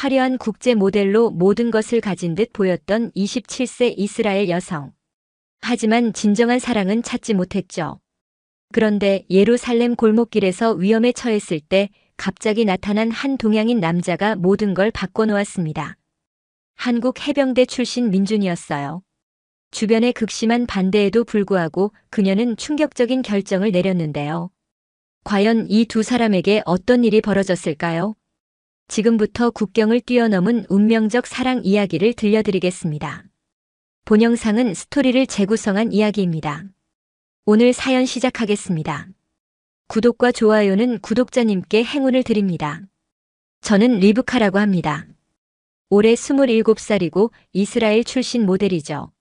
화려한 국제 모델로 모든 것을 가진 듯 보였던 27세 이스라엘 여성. 하지만 진정한 사랑은 찾지 못했죠. 그런데 예루살렘 골목길에서 위험에 처했을 때 갑자기 나타난 한 동양인 남자가 모든 걸 바꿔놓았습니다. 한국 해병대 출신 민준이었어요. 주변의 극심한 반대에도 불구하고 그녀는 충격적인 결정을 내렸는데요. 과연 이 두 사람에게 어떤 일이 벌어졌을까요? 지금부터 국경을 뛰어넘은 운명적 사랑 이야기를 들려드리겠습니다. 본 영상은 스토리를 재구성한 이야기입니다. 오늘 사연 시작하겠습니다. 구독과 좋아요는 구독자님께 행운을 드립니다. 저는 리브카라고 합니다. 올해 27살이고 이스라엘 출신 모델이죠.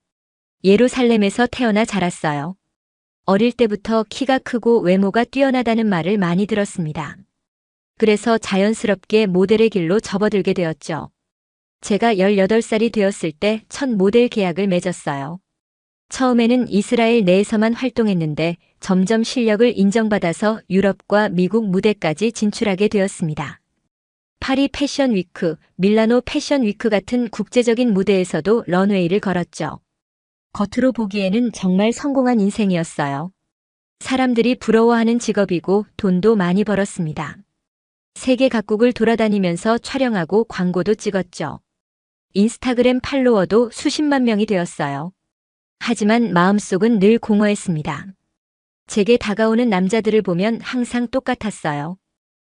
예루살렘에서 태어나 자랐어요. 어릴 때부터 키가 크고 외모가 뛰어나다는 말을 많이 들었습니다. 그래서 자연스럽게 모델의 길로 접어들게 되었죠. 제가 18살이 되었을 때 첫 모델 계약을 맺었어요. 처음에는 이스라엘 내에서만 활동했는데 점점 실력을 인정받아서 유럽과 미국 무대까지 진출하게 되었습니다. 파리 패션 위크, 밀라노 패션 위크 같은 국제적인 무대에서도 런웨이를 걸었죠. 겉으로 보기에는 정말 성공한 인생이었어요. 사람들이 부러워하는 직업이고 돈도 많이 벌었습니다. 세계 각국을 돌아다니면서 촬영하고 광고도 찍었죠. 인스타그램 팔로워도 수십만 명이 되었어요. 하지만 마음속은 늘 공허했습니다. 제게 다가오는 남자들을 보면 항상 똑같았어요.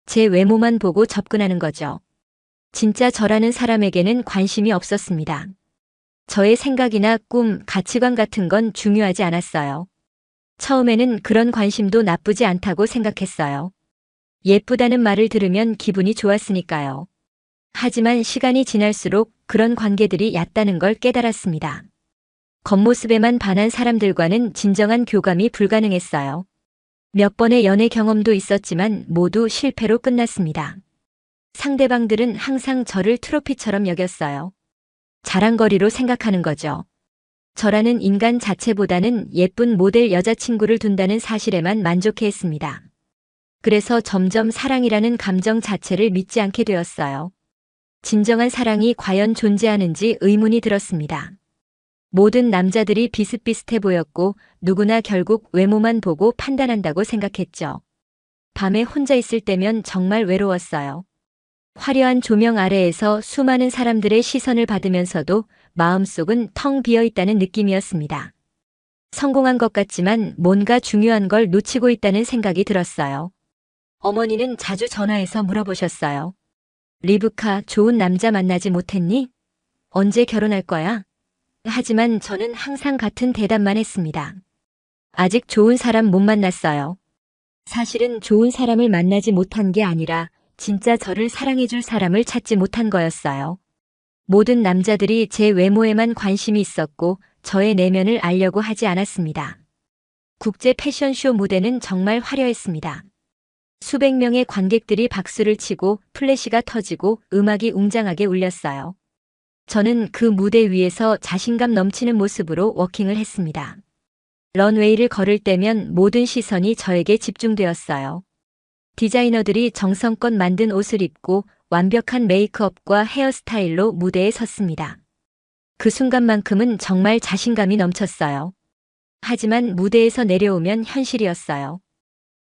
제 외모만 보고 접근하는 거죠. 진짜 저라는 사람에게는 관심이 없었습니다. 저의 생각이나 꿈, 가치관 같은 건 중요하지 않았어요. 처음에는 그런 관심도 나쁘지 않다고 생각했어요. 예쁘다는 말을 들으면 기분이 좋았으니까요. 하지만 시간이 지날수록 그런 관계들이 얕다는 걸 깨달았습니다. 겉모습에만 반한 사람들과는 진정한 교감이 불가능했어요. 몇 번의 연애 경험도 있었지만 모두 실패로 끝났습니다. 상대방들은 항상 저를 트로피처럼 여겼어요. 자랑거리로 생각하는 거죠. 저라는 인간 자체보다는 예쁜 모델 여자친구를 둔다는 사실에만 만족해했습니다. 그래서 점점 사랑이라는 감정 자체를 믿지 않게 되었어요. 진정한 사랑이 과연 존재하는지 의문이 들었습니다. 모든 남자들이 비슷비슷해 보였고 누구나 결국 외모만 보고 판단한다고 생각했죠. 밤에 혼자 있을 때면 정말 외로웠어요. 화려한 조명 아래에서 수많은 사람들의 시선을 받으면서도 마음속은 텅 비어 있다는 느낌이었습니다. 성공한 것 같지만 뭔가 중요한 걸 놓치고 있다는 생각이 들었어요. 어머니는 자주 전화해서 물어보셨어요. 리브카, 좋은 남자 만나지 못했니? 언제 결혼할 거야? 하지만 저는 항상 같은 대답만 했습니다. 아직 좋은 사람 못 만났어요. 사실은 좋은 사람을 만나지 못한 게 아니라 진짜 저를 사랑해줄 사람을 찾지 못한 거였어요. 모든 남자들이 제 외모에만 관심이 있었고 저의 내면을 알려고 하지 않았습니다. 국제 패션쇼 무대는 정말 화려했습니다. 수백 명의 관객들이 박수를 치고 플래시가 터지고 음악이 웅장하게 울렸어요. 저는 그 무대 위에서 자신감 넘치는 모습으로 워킹을 했습니다. 런웨이를 걸을 때면 모든 시선이 저에게 집중되었어요. 디자이너들이 정성껏 만든 옷을 입고 완벽한 메이크업과 헤어스타일로 무대에 섰습니다. 그 순간만큼은 정말 자신감이 넘쳤어요. 하지만 무대에서 내려오면 현실이었어요.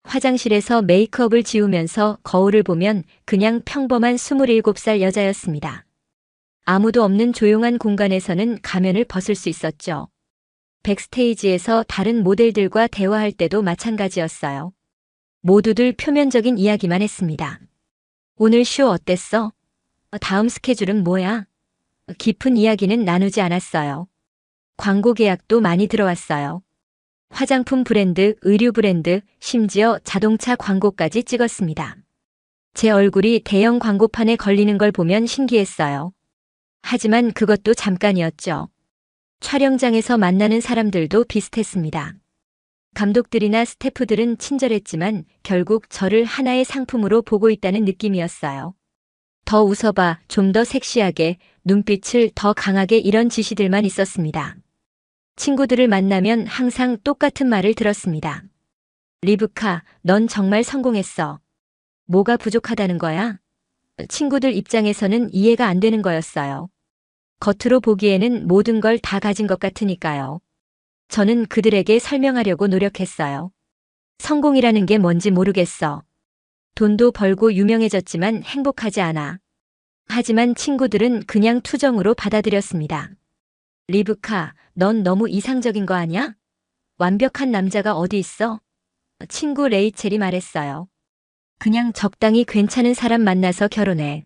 화장실에서 메이크업을 지우면서 거울을 보면 그냥 평범한 27살 여자였습니다. 아무도 없는 조용한 공간에서는 가면을 벗을 수 있었죠. 백스테이지에서 다른 모델들과 대화할 때도 마찬가지였어요. 모두들 표면적인 이야기만 했습니다. 오늘 쇼 어땠어? 다음 스케줄은 뭐야? 깊은 이야기는 나누지 않았어요. 광고 계약도 많이 들어왔어요. 화장품 브랜드, 의류 브랜드, 심지어 자동차 광고까지 찍었습니다. 제 얼굴이 대형 광고판에 걸리는 걸 보면 신기했어요. 하지만 그것도 잠깐이었죠. 촬영장에서 만나는 사람들도 비슷했습니다. 감독들이나 스태프들은 친절했지만 결국 저를 하나의 상품으로 보고 있다는 느낌이었어요. 더 웃어봐, 좀 더 섹시하게, 눈빛을 더 강하게 이런 지시들만 있었습니다. 친구들을 만나면 항상 똑같은 말을 들었습니다. 리브카, 넌 정말 성공했어. 뭐가 부족하다는 거야? 친구들 입장에서는 이해가 안 되는 거였어요. 겉으로 보기에는 모든 걸 다 가진 것 같으니까요. 저는 그들에게 설명하려고 노력했어요. 성공이라는 게 뭔지 모르겠어. 돈도 벌고 유명해졌지만 행복하지 않아. 하지만 친구들은 그냥 투정으로 받아들였습니다. 리브카, 넌 너무 이상적인 거 아니야? 완벽한 남자가 어디 있어? 친구 레이첼이 말했어요. 그냥 적당히 괜찮은 사람 만나서 결혼해.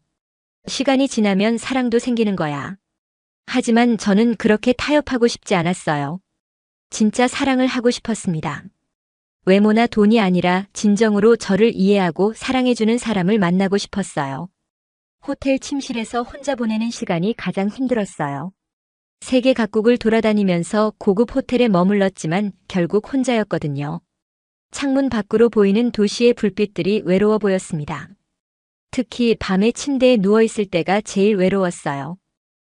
시간이 지나면 사랑도 생기는 거야. 하지만 저는 그렇게 타협하고 싶지 않았어요. 진짜 사랑을 하고 싶었습니다. 외모나 돈이 아니라 진정으로 저를 이해하고 사랑해주는 사람을 만나고 싶었어요. 호텔 침실에서 혼자 보내는 시간이 가장 힘들었어요. 세계 각국을 돌아다니면서 고급 호텔에 머물렀지만 결국 혼자였거든요. 창문 밖으로 보이는 도시의 불빛들이 외로워 보였습니다. 특히 밤에 침대에 누워있을 때가 제일 외로웠어요.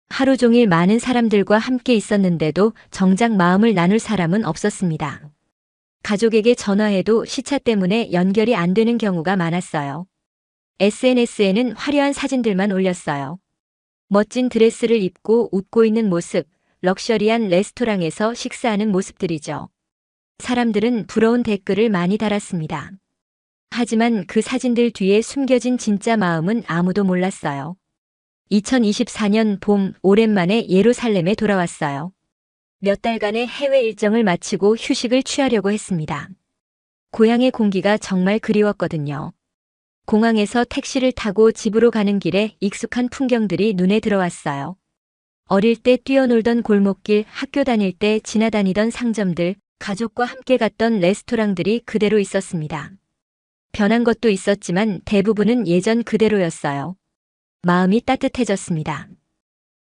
하루 종일 많은 사람들과 함께 있었는데도 정작 마음을 나눌 사람은 없었습니다. 가족에게 전화해도 시차 때문에 연결이 안 되는 경우가 많았어요. SNS에는 화려한 사진들만 올렸어요. 멋진 드레스를 입고 웃고 있는 모습, 럭셔리한 레스토랑에서 식사하는 모습들이죠. 사람들은 부러운 댓글을 많이 달았습니다. 하지만 그 사진들 뒤에 숨겨진 진짜 마음은 아무도 몰랐어요. 2024년 봄 오랜만에 예루살렘에 돌아왔어요. 몇 달간의 해외 일정을 마치고 휴식을 취하려고 했습니다. 고향의 공기가 정말 그리웠거든요. 공항에서 택시를 타고 집으로 가는 길에 익숙한 풍경들이 눈에 들어왔어요. 어릴 때 뛰어놀던 골목길, 학교 다닐 때 지나다니던 상점들, 가족과 함께 갔던 레스토랑들이 그대로 있었습니다. 변한 것도 있었지만 대부분은 예전 그대로였어요. 마음이 따뜻해졌습니다.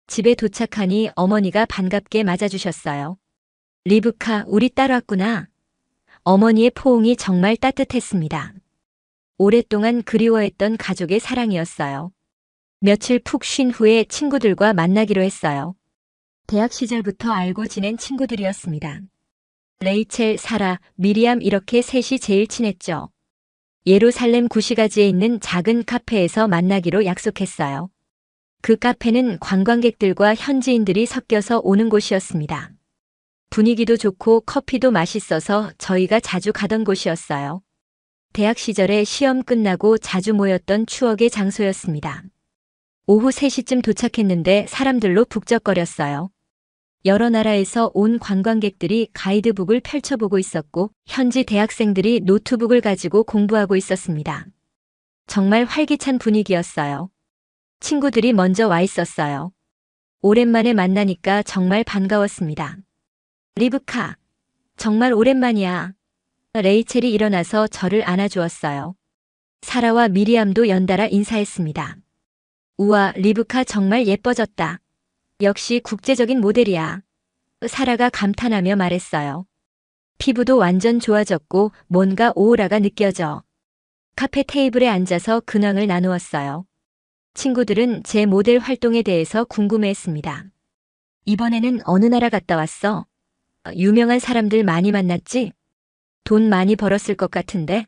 집에 도착하니 어머니가 반갑게 맞아주셨어요. 리브카, 우리 딸 왔구나. 어머니의 포옹이 정말 따뜻했습니다. 오랫동안 그리워했던 가족의 사랑이었어요. 며칠 푹 쉰 후에 친구들과 만나기로 했어요. 대학 시절부터 알고 지낸 친구들이었습니다. 레이첼, 사라, 미리암 이렇게 셋이 제일 친했죠. 예루살렘 구시가지에 있는 작은 카페에서 만나기로 약속했어요. 그 카페는 관광객들과 현지인들이 섞여서 오는 곳이었습니다. 분위기도 좋고 커피도 맛있어서 저희가 자주 가던 곳이었어요. 대학 시절에 시험 끝나고 자주 모였던 추억의 장소였습니다. 오후 3시쯤 도착했는데 사람들로 북적거렸어요. 여러 나라에서 온 관광객들이 가이드북을 펼쳐보고 있었고 현지 대학생들이 노트북을 가지고 공부하고 있었습니다. 정말 활기찬 분위기였어요. 친구들이 먼저 와 있었어요. 오랜만에 만나니까 정말 반가웠습니다. 리브카, 정말 오랜만이야. 레이첼이 일어나서 저를 안아주었어요. 사라와 미리암도 연달아 인사했습니다. 우와, 리브카 정말 예뻐졌다. 역시 국제적인 모델이야. 사라가 감탄하며 말했어요. 피부도 완전 좋아졌고 뭔가 오로라가 느껴져. 카페 테이블에 앉아서 근황을 나누었어요. 친구들은 제 모델 활동에 대해서 궁금해했습니다. 이번에는 어느 나라 갔다 왔어? 유명한 사람들 많이 만났지? 돈 많이 벌었을 것 같은데?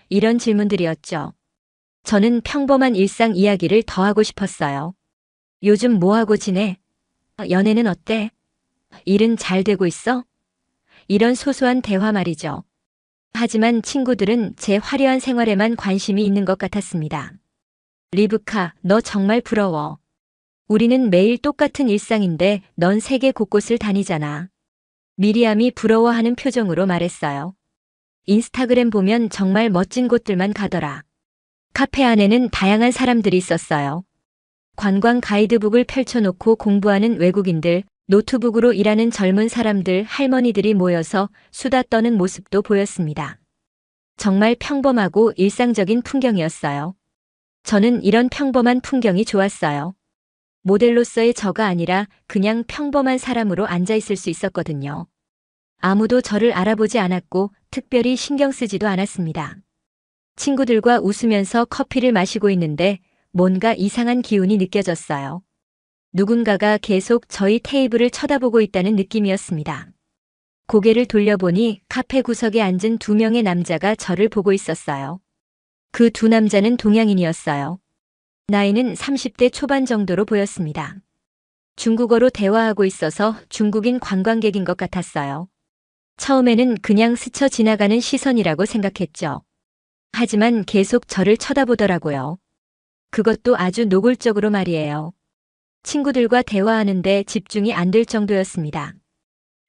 이런 질문들이었죠. 저는 평범한 일상 이야기를 더 하고 싶었어요. 요즘 뭐 하고 지내? 연애는 어때? 일은 잘 되고 있어? 이런 소소한 대화 말이죠. 하지만 친구들은 제 화려한 생활에만 관심이 있는 것 같았습니다. 리브카, 너 정말 부러워. 우리는 매일 똑같은 일상인데 넌 세계 곳곳을 다니잖아. 미리암이 부러워하는 표정으로 말했어요. 인스타그램 보면 정말 멋진 곳들만 가더라. 카페 안에는 다양한 사람들이 있었어요. 관광 가이드북을 펼쳐놓고 공부하는 외국인들, 노트북으로 일하는 젊은 사람들, 할머니들이 모여서 수다 떠는 모습도 보였습니다. 정말 평범하고 일상적인 풍경이었어요. 저는 이런 평범한 풍경이 좋았어요. 모델로서의 저가 아니라 그냥 평범한 사람으로 앉아있을 수 있었거든요. 아무도 저를 알아보지 않았고 특별히 신경 쓰지도 않았습니다. 친구들과 웃으면서 커피를 마시고 있는데 뭔가 이상한 기운이 느껴졌어요. 누군가가 계속 저희 테이블을 쳐다보고 있다는 느낌이었습니다. 고개를 돌려보니 카페 구석에 앉은 2명의 남자가 저를 보고 있었어요. 그 두 남자는 동양인이었어요. 나이는 30대 초반 정도로 보였습니다. 중국어로 대화하고 있어서 중국인 관광객인 것 같았어요. 처음에는 그냥 스쳐 지나가는 시선이라고 생각했죠. 하지만 계속 저를 쳐다보더라고요. 그것도 아주 노골적으로 말이에요. 친구들과 대화하는데 집중이 안 될 정도였습니다.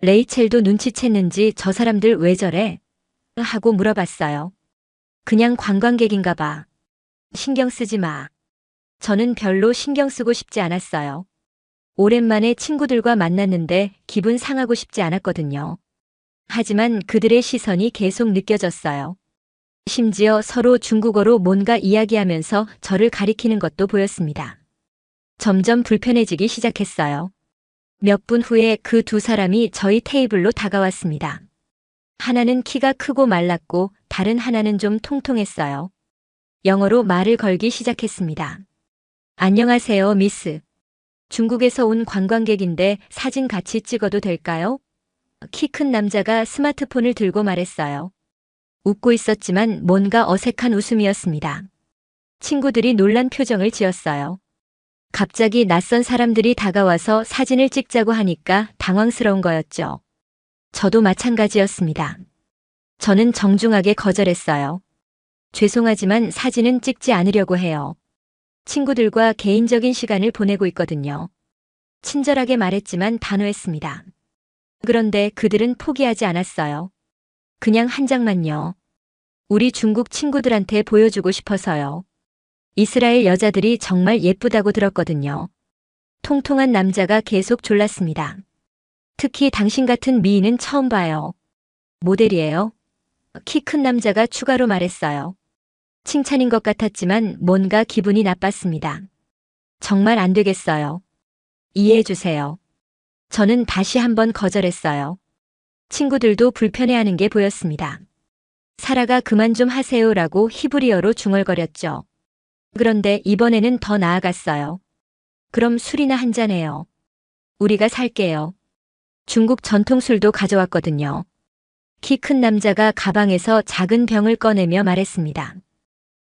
레이첼도 눈치챘는지 저 사람들 왜 저래? 하고 물어봤어요. 그냥 관광객인가 봐. 신경 쓰지 마. 저는 별로 신경 쓰고 싶지 않았어요. 오랜만에 친구들과 만났는데 기분 상하고 싶지 않았거든요. 하지만 그들의 시선이 계속 느껴졌어요. 심지어 서로 중국어로 뭔가 이야기하면서 저를 가리키는 것도 보였습니다. 점점 불편해지기 시작했어요. 몇 분 후에 그 두 사람이 저희 테이블로 다가왔습니다. 하나는 키가 크고 말랐고 다른 하나는 좀 통통했어요. 영어로 말을 걸기 시작했습니다. 안녕하세요, 미스. 중국에서 온 관광객인데 사진 같이 찍어도 될까요? 키 큰 남자가 스마트폰을 들고 말했어요. 웃고 있었지만 뭔가 어색한 웃음이었습니다. 친구들이 놀란 표정을 지었어요. 갑자기 낯선 사람들이 다가와서 사진을 찍자고 하니까 당황스러운 거였죠. 저도 마찬가지였습니다. 저는 정중하게 거절했어요. 죄송하지만 사진은 찍지 않으려고 해요. 친구들과 개인적인 시간을 보내고 있거든요. 친절하게 말했지만 단호했습니다. 그런데 그들은 포기하지 않았어요. 그냥 한 장만요. 우리 중국 친구들한테 보여주고 싶어서요. 이스라엘 여자들이 정말 예쁘다고 들었거든요. 통통한 남자가 계속 졸랐습니다. 특히 당신 같은 미인은 처음 봐요. 모델이에요? 키 큰 남자가 추가로 말했어요. 칭찬인 것 같았지만 뭔가 기분이 나빴습니다. 정말 안 되겠어요. 이해해 주세요. 저는 다시 한번 거절했어요. 친구들도 불편해하는 게 보였습니다. 사라가 그만 좀 하세요라고 히브리어로 중얼거렸죠. 그런데 이번에는 더 나아갔어요. 그럼 술이나 한잔해요. 우리가 살게요. 중국 전통술도 가져왔거든요. 키 큰 남자가 가방에서 작은 병을 꺼내며 말했습니다.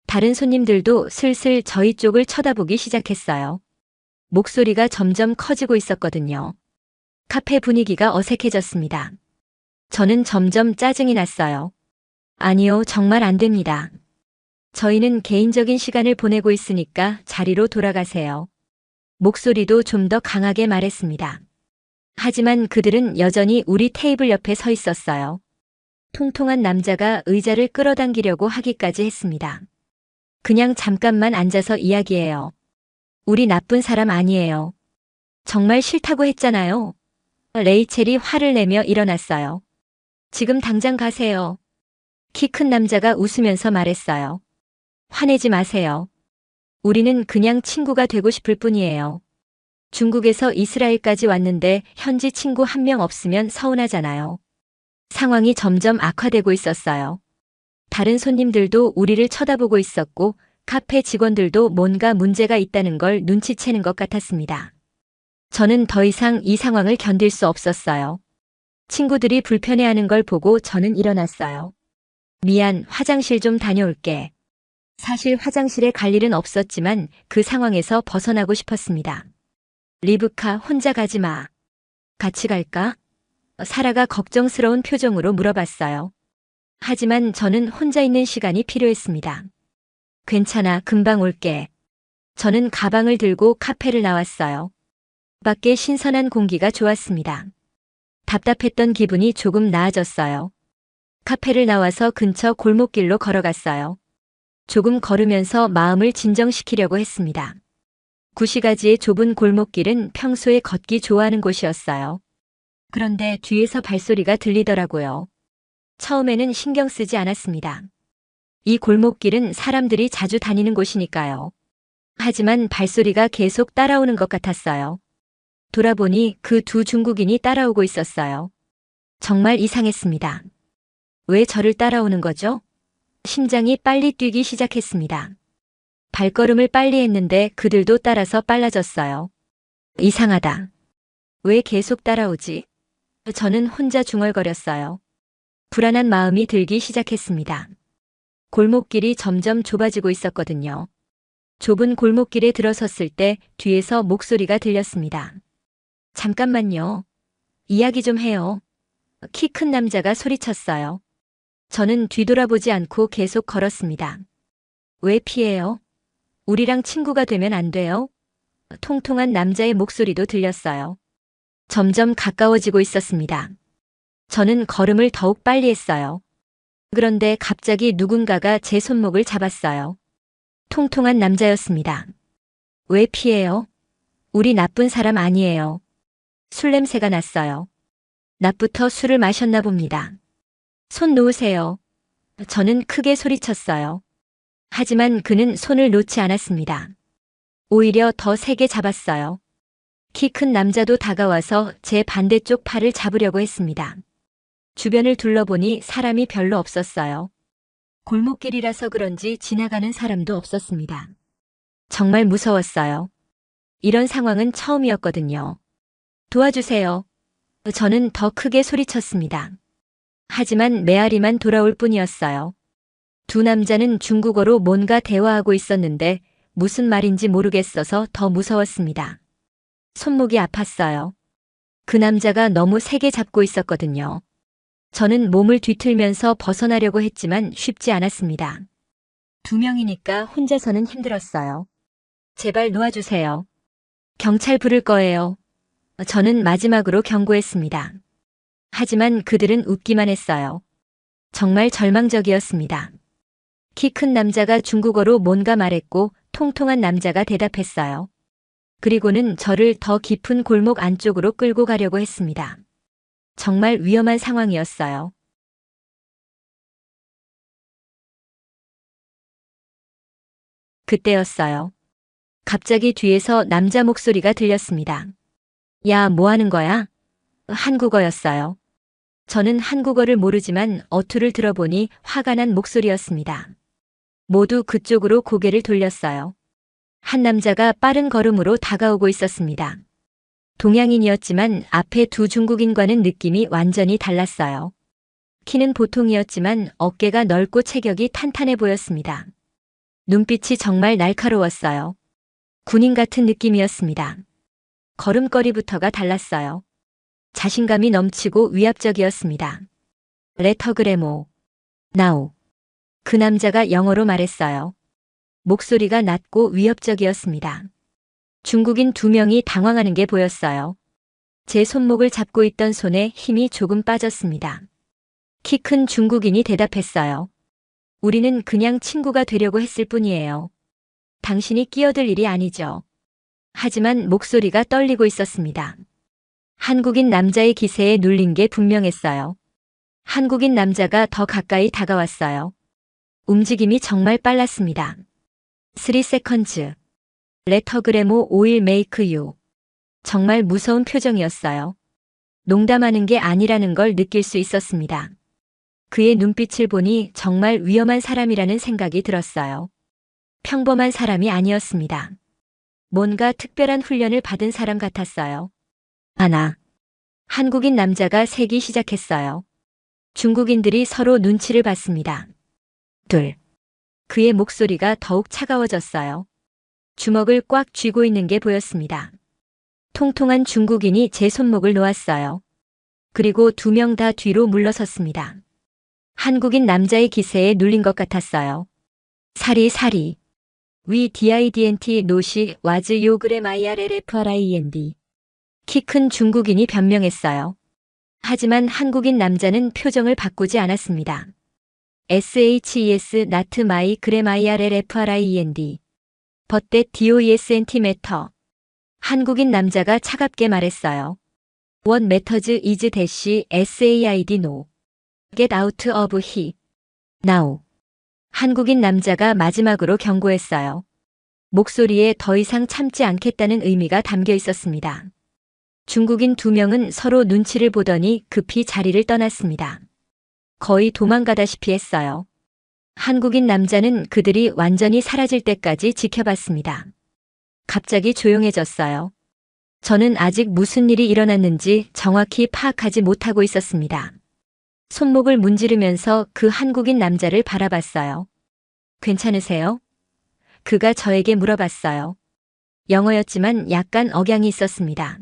다른 손님들도 슬슬 저희 쪽을 쳐다보기 시작했어요. 목소리가 점점 커지고 있었거든요. 카페 분위기가 어색해졌습니다. 저는 점점 짜증이 났어요. 아니요, 정말 안 됩니다. 저희는 개인적인 시간을 보내고 있으니까 자리로 돌아가세요. 목소리도 좀 더 강하게 말했습니다. 하지만 그들은 여전히 우리 테이블 옆에 서 있었어요. 통통한 남자가 의자를 끌어당기려고 하기까지 했습니다. 그냥 잠깐만 앉아서 이야기해요. 우리 나쁜 사람 아니에요. 정말 싫다고 했잖아요. 레이첼이 화를 내며 일어났어요. 지금 당장 가세요. 키 큰 남자가 웃으면서 말했어요. 화내지 마세요. 우리는 그냥 친구가 되고 싶을 뿐이에요. 중국에서 이스라엘까지 왔는데 현지 친구 한 명 없으면 서운하잖아요. 상황이 점점 악화되고 있었어요. 다른 손님들도 우리를 쳐다보고 있었고 카페 직원들도 뭔가 문제가 있다는 걸 눈치채는 것 같았습니다. 저는 더 이상 이 상황을 견딜 수 없었어요. 친구들이 불편해하는 걸 보고 저는 일어났어요. 미안, 화장실 좀 다녀올게. 사실 화장실에 갈 일은 없었지만 그 상황에서 벗어나고 싶었습니다. 리브카, 혼자 가지 마. 같이 갈까? 사라가 걱정스러운 표정으로 물어봤어요. 하지만 저는 혼자 있는 시간이 필요했습니다. 괜찮아, 금방 올게. 저는 가방을 들고 카페를 나왔어요. 밖에 신선한 공기가 좋았습니다. 답답했던 기분이 조금 나아졌어요. 카페를 나와서 근처 골목길로 걸어갔어요. 조금 걸으면서 마음을 진정시키려고 했습니다. 구시가지의 좁은 골목길은 평소에 걷기 좋아하는 곳이었어요. 그런데 뒤에서 발소리가 들리더라고요. 처음에는 신경 쓰지 않았습니다. 이 골목길은 사람들이 자주 다니는 곳이니까요. 하지만 발소리가 계속 따라오는 것 같았어요. 돌아보니 그 두 중국인이 따라오고 있었어요. 정말 이상했습니다. 왜 저를 따라오는 거죠? 심장이 빨리 뛰기 시작했습니다. 발걸음을 빨리 했는데 그들도 따라서 빨라졌어요. 이상하다. 왜 계속 따라오지? 저는 혼자 중얼거렸어요. 불안한 마음이 들기 시작했습니다. 골목길이 점점 좁아지고 있었거든요. 좁은 골목길에 들어섰을 때 뒤에서 목소리가 들렸습니다. 잠깐만요. 이야기 좀 해요. 키 큰 남자가 소리쳤어요. 저는 뒤돌아보지 않고 계속 걸었습니다. 왜 피해요? 우리랑 친구가 되면 안 돼요? 통통한 남자의 목소리도 들렸어요. 점점 가까워지고 있었습니다. 저는 걸음을 더욱 빨리 했어요. 그런데 갑자기 누군가가 제 손목을 잡았어요. 통통한 남자였습니다. 왜 피해요? 우리 나쁜 사람 아니에요. 술 냄새가 났어요. 낮부터 술을 마셨나 봅니다. 손 놓으세요. 저는 크게 소리쳤어요. 하지만 그는 손을 놓지 않았습니다. 오히려 더 세게 잡았어요. 키 큰 남자도 다가와서 제 반대쪽 팔을 잡으려고 했습니다. 주변을 둘러보니 사람이 별로 없었어요. 골목길이라서 그런지 지나가는 사람도 없었습니다. 정말 무서웠어요. 이런 상황은 처음이었거든요. 도와주세요. 저는 더 크게 소리쳤습니다. 하지만 메아리만 돌아올 뿐이었어요. 두 남자는 중국어로 뭔가 대화하고 있었는데 무슨 말인지 모르겠어서 더 무서웠습니다. 손목이 아팠어요. 그 남자가 너무 세게 잡고 있었거든요. 저는 몸을 뒤틀면서 벗어나려고 했지만 쉽지 않았습니다. 두 명이니까 혼자서는 힘들었어요. 제발 놓아주세요. 경찰 부를 거예요. 저는 마지막으로 경고했습니다. 하지만 그들은 웃기만 했어요. 정말 절망적이었습니다. 키 큰 남자가 중국어로 뭔가 말했고 통통한 남자가 대답했어요. 그리고는 저를 더 깊은 골목 안쪽으로 끌고 가려고 했습니다. 정말 위험한 상황이었어요. 그때였어요. 갑자기 뒤에서 남자 목소리가 들렸습니다. 야, 뭐 하는 거야? 한국어였어요. 저는 한국어를 모르지만 어투를 들어보니 화가 난 목소리였습니다. 모두 그쪽으로 고개를 돌렸어요. 한 남자가 빠른 걸음으로 다가오고 있었습니다. 동양인이었지만 앞에 두 중국인과는 느낌이 완전히 달랐어요. 키는 보통이었지만 어깨가 넓고 체격이 탄탄해 보였습니다. 눈빛이 정말 날카로웠어요. 군인 같은 느낌이었습니다. 걸음걸이부터가 달랐어요. 자신감이 넘치고 위압적이었습니다. 레터그레모. 나우. 그 남자가 영어로 말했어요. 목소리가 낮고 위협적이었습니다. 중국인 두 명이 당황하는 게 보였어요. 제 손목을 잡고 있던 손에 힘이 조금 빠졌습니다. 키 큰 중국인이 대답했어요. 우리는 그냥 친구가 되려고 했을 뿐이에요. 당신이 끼어들 일이 아니죠. 하지만 목소리가 떨리고 있었습니다. 한국인 남자의 기세에 눌린 게 분명했어요. 한국인 남자가 더 가까이 다가왔어요. 움직임이 정말 빨랐습니다. 3 seconds. 레터그레모 오일 메이크 유. 정말 무서운 표정이었어요. 농담하는 게 아니라는 걸 느낄 수 있었습니다. 그의 눈빛을 보니 정말 위험한 사람이라는 생각이 들었어요. 평범한 사람이 아니었습니다. 뭔가 특별한 훈련을 받은 사람 같았어요. 하나. 한국인 남자가 세기 시작했어요. 중국인들이 서로 눈치를 봤습니다. 둘. 그의 목소리가 더욱 차가워졌어요. 주먹을 꽉 쥐고 있는 게 보였습니다. 통통한 중국인이 제 손목을 놓았어요. 그리고 두 명 다 뒤로 물러섰습니다. 한국인 남자의 기세에 눌린 것 같았어요. 사리. 위 didnt 노시 와즈 요그레 IRLFRIND. 키 큰 중국인이 변명했어요. 하지만 한국인 남자는 표정을 바꾸지 않았습니다. SHES not my gram IRLFRIND. But that DOESNT matter. 한국인 남자가 차갑게 말했어요. What matters is dash SAID no. Get out of here. Now. 한국인 남자가 마지막으로 경고했어요. 목소리에 더 이상 참지 않겠다는 의미가 담겨 있었습니다. 중국인 두 명은 서로 눈치를 보더니 급히 자리를 떠났습니다. 거의 도망가다시피 했어요. 한국인 남자는 그들이 완전히 사라질 때까지 지켜봤습니다. 갑자기 조용해졌어요. 저는 아직 무슨 일이 일어났는지 정확히 파악하지 못하고 있었습니다. 손목을 문지르면서 그 한국인 남자를 바라봤어요. 괜찮으세요? 그가 저에게 물어봤어요. 영어였지만 약간 억양이 있었습니다.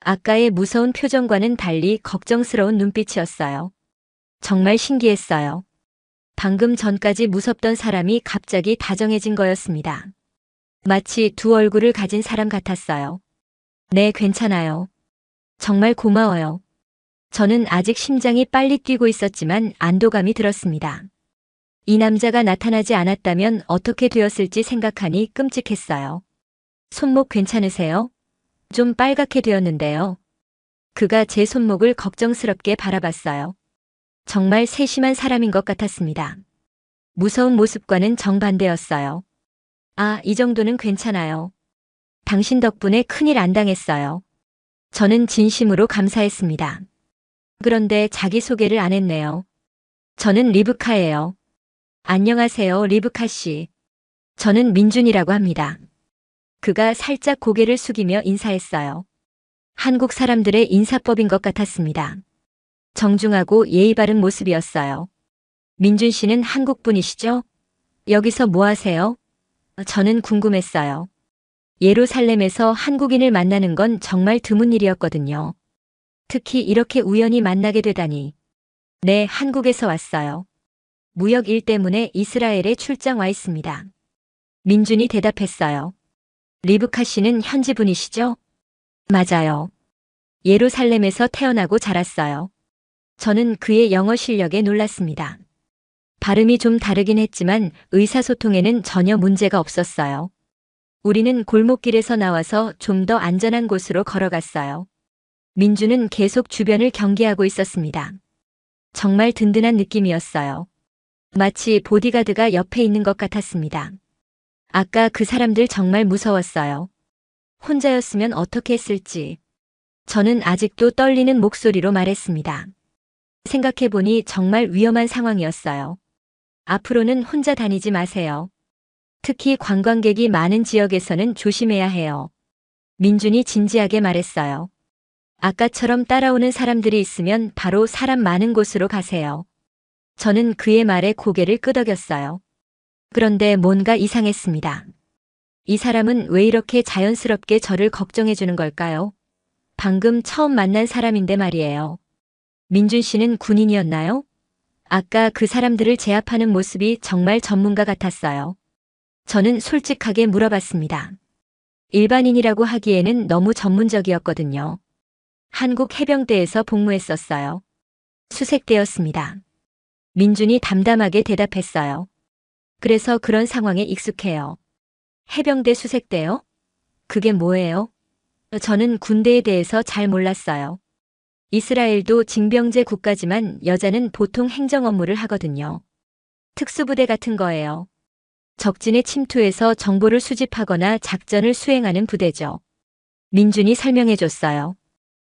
아까의 무서운 표정과는 달리 걱정스러운 눈빛이었어요. 정말 신기했어요. 방금 전까지 무섭던 사람이 갑자기 다정해진 거였습니다. 마치 두 얼굴을 가진 사람 같았어요. 네, 괜찮아요. 정말 고마워요. 저는 아직 심장이 빨리 뛰고 있었지만 안도감이 들었습니다. 이 남자가 나타나지 않았다면 어떻게 되었을지 생각하니 끔찍했어요. 손목 괜찮으세요? 좀 빨갛게 되었는데요. 그가 제 손목을 걱정스럽게 바라봤어요. 정말 세심한 사람인 것 같았습니다. 무서운 모습과는 정반대였어요. 아, 이 정도는 괜찮아요. 당신 덕분에 큰일 안 당했어요. 저는 진심으로 감사했습니다. 그런데 자기소개를 안 했네요. 저는 리브카예요. 안녕하세요, 리브카 씨. 저는 민준이라고 합니다. 그가 살짝 고개를 숙이며 인사했어요. 한국 사람들의 인사법인 것 같았습니다. 정중하고 예의 바른 모습이었어요. 민준 씨는 한국 분이시죠? 여기서 뭐 하세요? 저는 궁금했어요. 예루살렘에서 한국인을 만나는 건 정말 드문 일이었거든요. 특히 이렇게 우연히 만나게 되다니. 네, 한국에서 왔어요. 무역 일 때문에 이스라엘에 출장 와 있습니다. 민준이 대답했어요. 리브카 씨는 현지 분이시죠? 맞아요. 예루살렘에서 태어나고 자랐어요. 저는 그의 영어 실력에 놀랐습니다. 발음이 좀 다르긴 했지만 의사소통에는 전혀 문제가 없었어요. 우리는 골목길에서 나와서 좀 더 안전한 곳으로 걸어갔어요. 민주는 계속 주변을 경계하고 있었습니다. 정말 든든한 느낌이었어요. 마치 보디가드가 옆에 있는 것 같았습니다. 아까 그 사람들 정말 무서웠어요. 혼자였으면 어떻게 했을지. 저는 아직도 떨리는 목소리로 말했습니다. 생각해보니 정말 위험한 상황이었어요. 앞으로는 혼자 다니지 마세요. 특히 관광객이 많은 지역에서는 조심해야 해요. 민준이 진지하게 말했어요. 아까처럼 따라오는 사람들이 있으면 바로 사람 많은 곳으로 가세요. 저는 그의 말에 고개를 끄덕였어요. 그런데 뭔가 이상했습니다. 이 사람은 왜 이렇게 자연스럽게 저를 걱정해 주는 걸까요? 방금 처음 만난 사람인데 말이에요. 민준 씨는 군인이었나요? 아까 그 사람들을 제압하는 모습이 정말 전문가 같았어요. 저는 솔직하게 물어봤습니다. 일반인이라고 하기에는 너무 전문적이었거든요. 한국 해병대에서 복무했었어요. 수색대였습니다. 민준이 담담하게 대답했어요. 그래서 그런 상황에 익숙해요. 해병대 수색대요? 그게 뭐예요? 저는 군대에 대해서 잘 몰랐어요. 이스라엘도 징병제 국가지만 여자는 보통 행정 업무를 하거든요. 특수부대 같은 거예요. 적진에 침투해서 정보를 수집하거나 작전을 수행하는 부대죠. 민준이 설명해줬어요.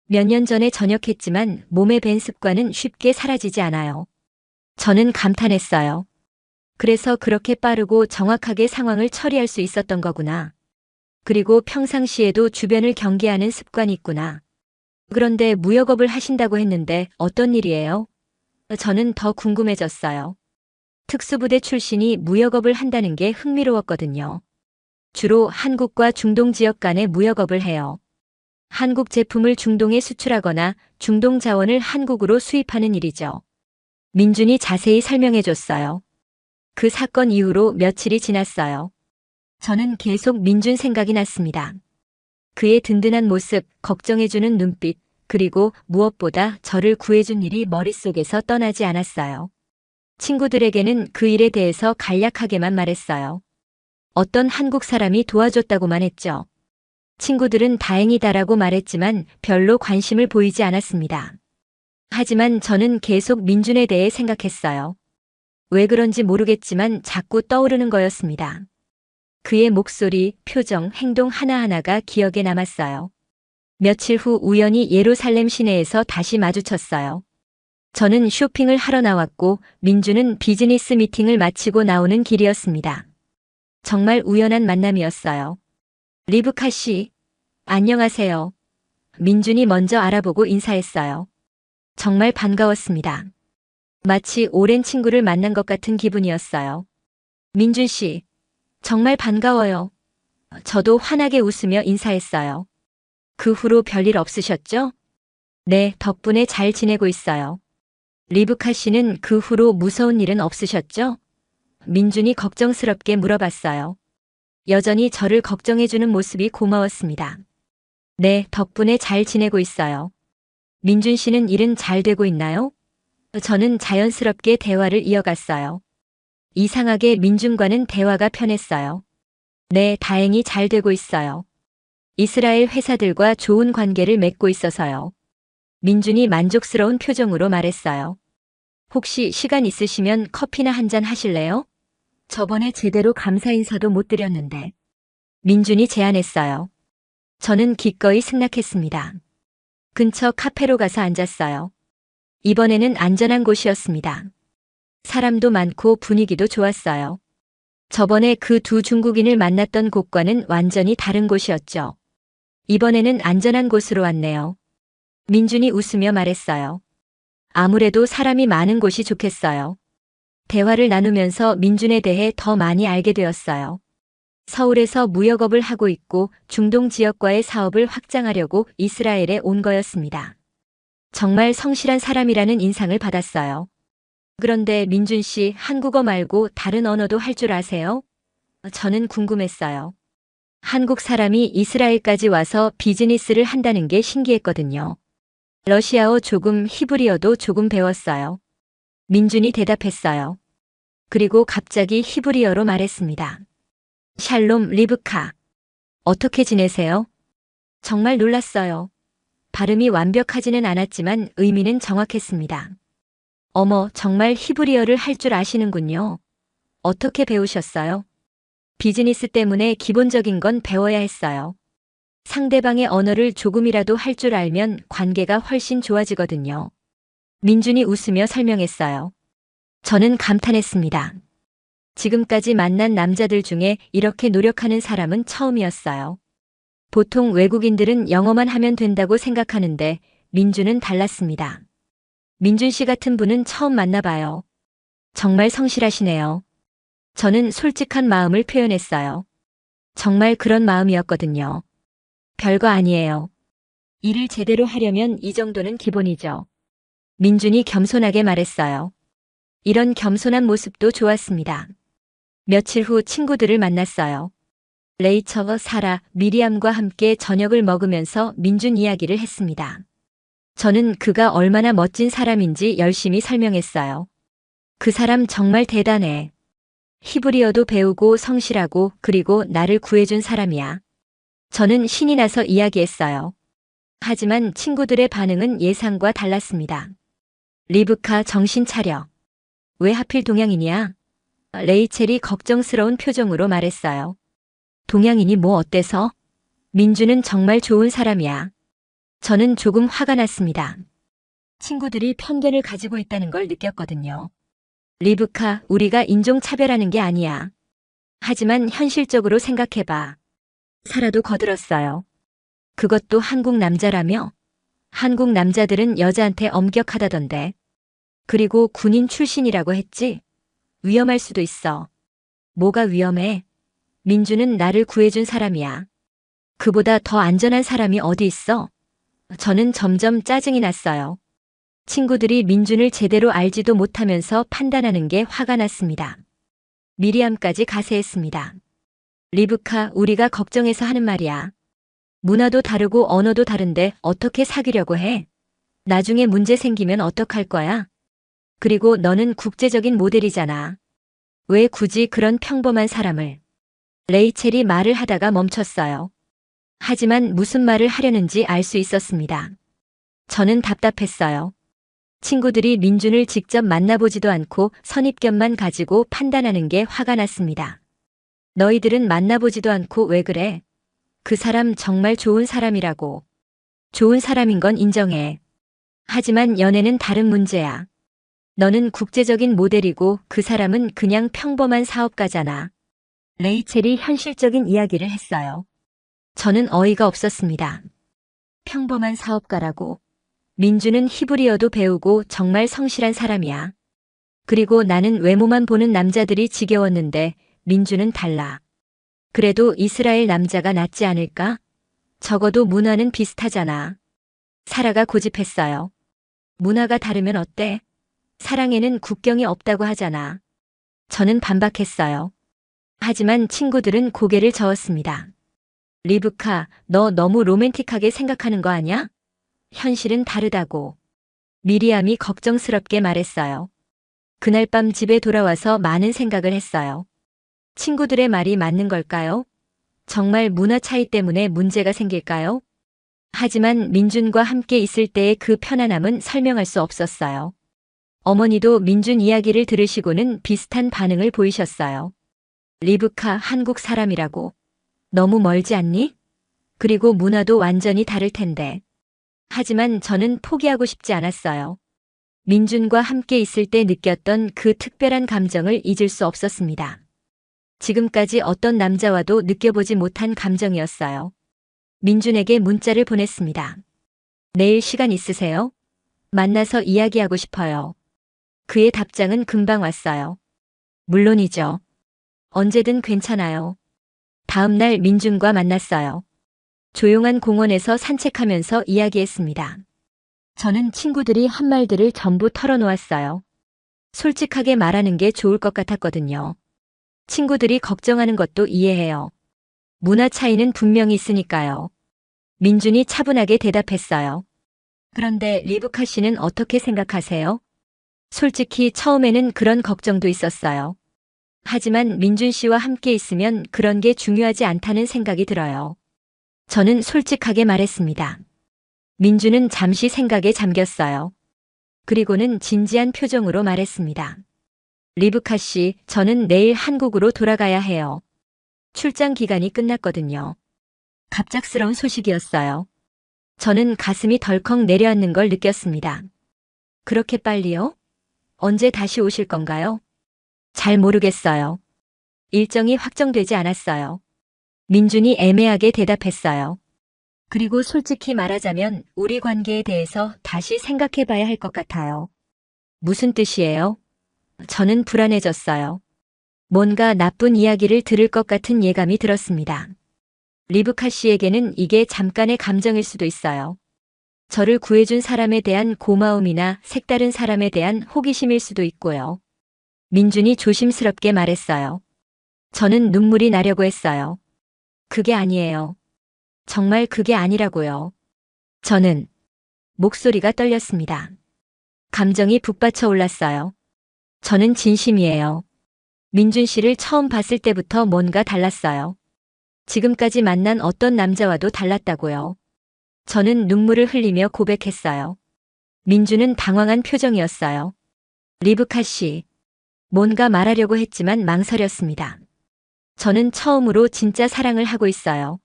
몇 년 전에 전역했지만 몸에 밴 습관은 쉽게 사라지지 않아요. 저는 감탄했어요. 그래서 그렇게 빠르고 정확하게 상황을 처리할 수 있었던 거구나. 그리고 평상시에도 주변을 경계하는 습관이 있구나. 그런데 무역업을 하신다고 했는데 어떤 일이에요? 저는 더 궁금해졌어요. 특수부대 출신이 무역업을 한다는 게 흥미로웠거든요. 주로 한국과 중동 지역 간의 무역업을 해요. 한국 제품을 중동에 수출하거나 중동 자원을 한국으로 수입하는 일이죠. 민준이 자세히 설명해줬어요. 그 사건 이후로 며칠이 지났어요. 저는 계속 민준 생각이 났습니다. 그의 든든한 모습, 걱정해주는 눈빛, 그리고 무엇보다 저를 구해준 일이 머릿속에서 떠나지 않았어요. 친구들에게는 그 일에 대해서 간략하게만 말했어요. 어떤 한국 사람이 도와줬다고만 했죠. 친구들은 다행이다라고 말했지만 별로 관심을 보이지 않았습니다. 하지만 저는 계속 민준에 대해 생각했어요. 왜 그런지 모르겠지만 자꾸 떠오르는 거였습니다. 그의 목소리, 표정, 행동 하나하나가 기억에 남았어요. 며칠 후 우연히 예루살렘 시내에서 다시 마주쳤어요. 저는 쇼핑을 하러 나왔고 민주는 비즈니스 미팅을 마치고 나오는 길이었습니다. 정말 우연한 만남이었어요. 리브카 씨, 안녕하세요. 민준이 먼저 알아보고 인사했어요. 정말 반가웠습니다. 마치 오랜 친구를 만난 것 같은 기분이었어요. 민준 씨, 정말 반가워요. 저도 환하게 웃으며 인사했어요. 그 후로 별일 없으셨죠? 네, 덕분에 잘 지내고 있어요. 리브카 씨는 그 후로 무서운 일은 없으셨죠? 민준이 걱정스럽게 물어봤어요. 여전히 저를 걱정해주는 모습이 고마웠습니다. 네, 덕분에 잘 지내고 있어요. 민준 씨는 일은 잘 되고 있나요? 저는 자연스럽게 대화를 이어갔어요. 이상하게 민준과는 대화가 편했어요. 네, 다행히 잘 되고 있어요. 이스라엘 회사들과 좋은 관계를 맺고 있어서요. 민준이 만족스러운 표정으로 말했어요. 혹시 시간 있으시면 커피나 한잔 하실래요? 저번에 제대로 감사 인사도 못 드렸는데. 민준이 제안했어요. 저는 기꺼이 승낙했습니다. 근처 카페로 가서 앉았어요. 이번에는 안전한 곳이었습니다. 사람도 많고 분위기도 좋았어요. 저번에 그 두 중국인을 만났던 곳과는 완전히 다른 곳이었죠. 이번에는 안전한 곳으로 왔네요. 민준이 웃으며 말했어요. 아무래도 사람이 많은 곳이 좋겠어요. 대화를 나누면서 민준에 대해 더 많이 알게 되었어요. 서울에서 무역업을 하고 있고 중동 지역과의 사업을 확장하려고 이스라엘에 온 거였습니다. 정말 성실한 사람이라는 인상을 받았어요. 그런데 민준 씨 한국어 말고 다른 언어도 할 줄 아세요? 저는 궁금했어요. 한국 사람이 이스라엘까지 와서 비즈니스를 한다는 게 신기했거든요. 러시아어 조금, 히브리어도 조금 배웠어요. 민준이 대답했어요. 그리고 갑자기 히브리어로 말했습니다. 샬롬 리브카. 어떻게 지내세요? 정말 놀랐어요. 발음이 완벽하지는 않았지만 의미는 정확했습니다. 어머, 정말 히브리어를 할 줄 아시는군요. 어떻게 배우셨어요? 비즈니스 때문에 기본적인 건 배워야 했어요. 상대방의 언어를 조금이라도 할 줄 알면 관계가 훨씬 좋아지거든요. 민준이 웃으며 설명했어요. 저는 감탄했습니다. 지금까지 만난 남자들 중에 이렇게 노력하는 사람은 처음이었어요. 보통 외국인들은 영어만 하면 된다고 생각하는데 민준은 달랐습니다. 민준 씨 같은 분은 처음 만나봐요. 정말 성실하시네요. 저는 솔직한 마음을 표현했어요. 정말 그런 마음이었거든요. 별거 아니에요. 일을 제대로 하려면 이 정도는 기본이죠. 민준이 겸손하게 말했어요. 이런 겸손한 모습도 좋았습니다. 며칠 후 친구들을 만났어요. 레이처, 사라, 미리암과 함께 저녁을 먹으면서 민준 이야기를 했습니다. 저는 그가 얼마나 멋진 사람인지 열심히 설명했어요. 그 사람 정말 대단해. 히브리어도 배우고 성실하고 그리고 나를 구해준 사람이야. 저는 신이 나서 이야기했어요. 하지만 친구들의 반응은 예상과 달랐습니다. 리브카 정신 차려. 왜 하필 동양인이야? 레이첼이 걱정스러운 표정으로 말했어요. 동양인이 뭐 어때서? 민주는 정말 좋은 사람이야. 저는 조금 화가 났습니다. 친구들이 편견을 가지고 있다는 걸 느꼈거든요. 리브카, 우리가 인종차별하는 게 아니야. 하지만 현실적으로 생각해봐. 사라도 거들었어요. 그것도 한국 남자라며? 한국 남자들은 여자한테 엄격하다던데. 그리고 군인 출신이라고 했지? 위험할 수도 있어. 뭐가 위험해? 민주는 나를 구해준 사람이야. 그보다 더 안전한 사람이 어디 있어? 저는 점점 짜증이 났어요. 친구들이 민준을 제대로 알지도 못하면서 판단하는 게 화가 났습니다. 미리암까지 가세했습니다. 리브카, 우리가 걱정해서 하는 말이야. 문화도 다르고 언어도 다른데 어떻게 사귀려고 해? 나중에 문제 생기면 어떡할 거야? 그리고 너는 국제적인 모델이잖아. 왜 굳이 그런 평범한 사람을? 레이첼이 말을 하다가 멈췄어요. 하지만 무슨 말을 하려는지 알 수 있었습니다. 저는 답답했어요. 친구들이 민준을 직접 만나보지도 않고 선입견만 가지고 판단하는 게 화가 났습니다. 너희들은 만나보지도 않고 왜 그래? 그 사람 정말 좋은 사람이라고. 좋은 사람인 건 인정해. 하지만 연애는 다른 문제야. 너는 국제적인 모델이고 그 사람은 그냥 평범한 사업가잖아. 레이첼이 현실적인 이야기를 했어요. 저는 어이가 없었습니다. 평범한 사업가라고. 민주는 히브리어도 배우고 정말 성실한 사람이야. 그리고 나는 외모만 보는 남자들이 지겨웠는데 민주는 달라. 그래도 이스라엘 남자가 낫지 않을까? 적어도 문화는 비슷하잖아. 사라가 고집했어요. 문화가 다르면 어때? 사랑에는 국경이 없다고 하잖아. 저는 반박했어요. 하지만 친구들은 고개를 저었습니다. 리브카, 너 너무 로맨틱하게 생각하는 거 아냐? 현실은 다르다고. 미리암이 걱정스럽게 말했어요. 그날 밤 집에 돌아와서 많은 생각을 했어요. 친구들의 말이 맞는 걸까요? 정말 문화 차이 때문에 문제가 생길까요? 하지만 민준과 함께 있을 때의 그 편안함은 설명할 수 없었어요. 어머니도 민준 이야기를 들으시고는 비슷한 반응을 보이셨어요. 리브카 한국 사람이라고. 너무 멀지 않니? 그리고 문화도 완전히 다를 텐데. 하지만 저는 포기하고 싶지 않았어요. 민준과 함께 있을 때 느꼈던 그 특별한 감정을 잊을 수 없었습니다. 지금까지 어떤 남자와도 느껴보지 못한 감정이었어요. 민준에게 문자를 보냈습니다. 내일 시간 있으세요? 만나서 이야기하고 싶어요. 그의 답장은 금방 왔어요. 물론이죠. 언제든 괜찮아요. 다음 날 민준과 만났어요. 조용한 공원에서 산책하면서 이야기했습니다. 저는 친구들이 한 말들을 전부 털어놓았어요. 솔직하게 말하는 게 좋을 것 같았거든요. 친구들이 걱정하는 것도 이해해요. 문화 차이는 분명히 있으니까요. 민준이 차분하게 대답했어요. 그런데 리브카 씨는 어떻게 생각하세요? 솔직히 처음에는 그런 걱정도 있었어요. 하지만 민준 씨와 함께 있으면 그런 게 중요하지 않다는 생각이 들어요. 저는 솔직하게 말했습니다. 민준은 잠시 생각에 잠겼어요. 그리고는 진지한 표정으로 말했습니다. 리브카 씨, 저는 내일 한국으로 돌아가야 해요. 출장 기간이 끝났거든요. 갑작스러운 소식이었어요. 저는 가슴이 덜컥 내려앉는 걸 느꼈습니다. 그렇게 빨리요? 언제 다시 오실 건가요? 잘 모르겠어요. 일정이 확정되지 않았어요. 민준이 애매하게 대답했어요. 그리고 솔직히 말하자면 우리 관계에 대해서 다시 생각해 봐야 할 것 같아요. 무슨 뜻이에요? 저는 불안해졌어요. 뭔가 나쁜 이야기를 들을 것 같은 예감이 들었습니다. 리브카 씨에게는 이게 잠깐의 감정일 수도 있어요. 저를 구해준 사람에 대한 고마움이나 색다른 사람에 대한 호기심일 수도 있고요. 민준이 조심스럽게 말했어요. 저는 눈물이 나려고 했어요. 그게 아니에요. 정말 그게 아니라고요. 저는 목소리가 떨렸습니다. 감정이 북받쳐 올랐어요. 저는 진심이에요. 민준 씨를 처음 봤을 때부터 뭔가 달랐어요. 지금까지 만난 어떤 남자와도 달랐다고요. 저는 눈물을 흘리며 고백했어요. 민준은 당황한 표정이었어요. 리브카 씨, 뭔가 말하려고 했지만 망설였습니다. 저는 처음으로 진짜 사랑을 하고 있어요.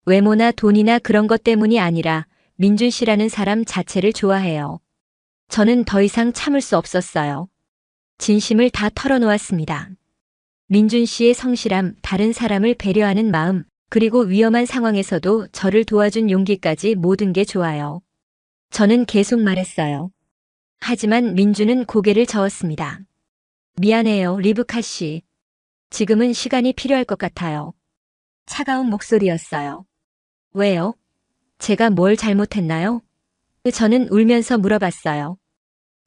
외모나 돈이나 그런 것 때문이 아니라 민준 씨라는 사람 자체를 좋아해요. 저는 더 이상 참을 수 없었어요. 진심을 다 털어놓았습니다. 민준 씨의 성실함, 다른 사람을 배려하는 마음, 그리고 위험한 상황에서도 저를 도와준 용기까지 모든 게 좋아요. 저는 계속 말했어요. 하지만 민준은 고개를 저었습니다. 미안해요, 리브카 씨. 지금은 시간이 필요할 것 같아요. 차가운 목소리였어요. 왜요? 제가 뭘 잘못했나요? 저는 울면서 물어봤어요.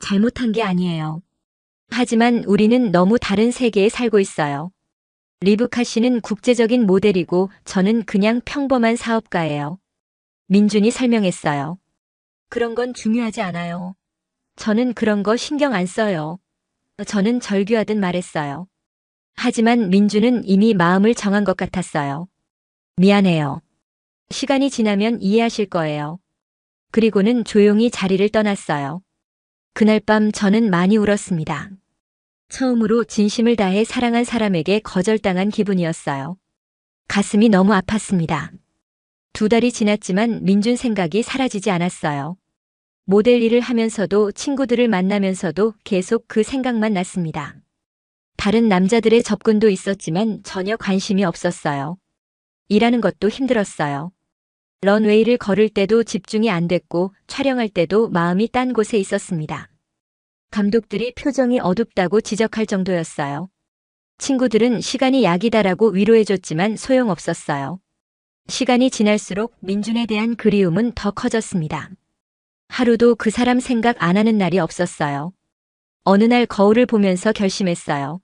잘못한 게 아니에요. 하지만 우리는 너무 다른 세계에 살고 있어요. 리브카 씨는 국제적인 모델이고 저는 그냥 평범한 사업가예요. 민준이 설명했어요. 그런 건 중요하지 않아요. 저는 그런 거 신경 안 써요. 저는 절규하듯 말했어요. 하지만 민준은 이미 마음을 정한 것 같았어요. 미안해요. 시간이 지나면 이해하실 거예요. 그리고는 조용히 자리를 떠났어요. 그날 밤 저는 많이 울었습니다. 처음으로 진심을 다해 사랑한 사람에게 거절당한 기분이었어요. 가슴이 너무 아팠습니다. 2달이 지났지만 민준 생각이 사라지지 않았어요. 모델 일을 하면서도 친구들을 만나면서도 계속 그 생각만 났습니다. 다른 남자들의 접근도 있었지만 전혀 관심이 없었어요. 일하는 것도 힘들었어요. 런웨이를 걸을 때도 집중이 안 됐고 촬영할 때도 마음이 딴 곳에 있었습니다. 감독들이 표정이 어둡다고 지적할 정도였어요. 친구들은 시간이 약이다라고 위로해줬지만 소용없었어요. 시간이 지날수록 민준에 대한 그리움은 더 커졌습니다. 하루도 그 사람 생각 안 하는 날이 없었어요. 어느 날 거울을 보면서 결심했어요.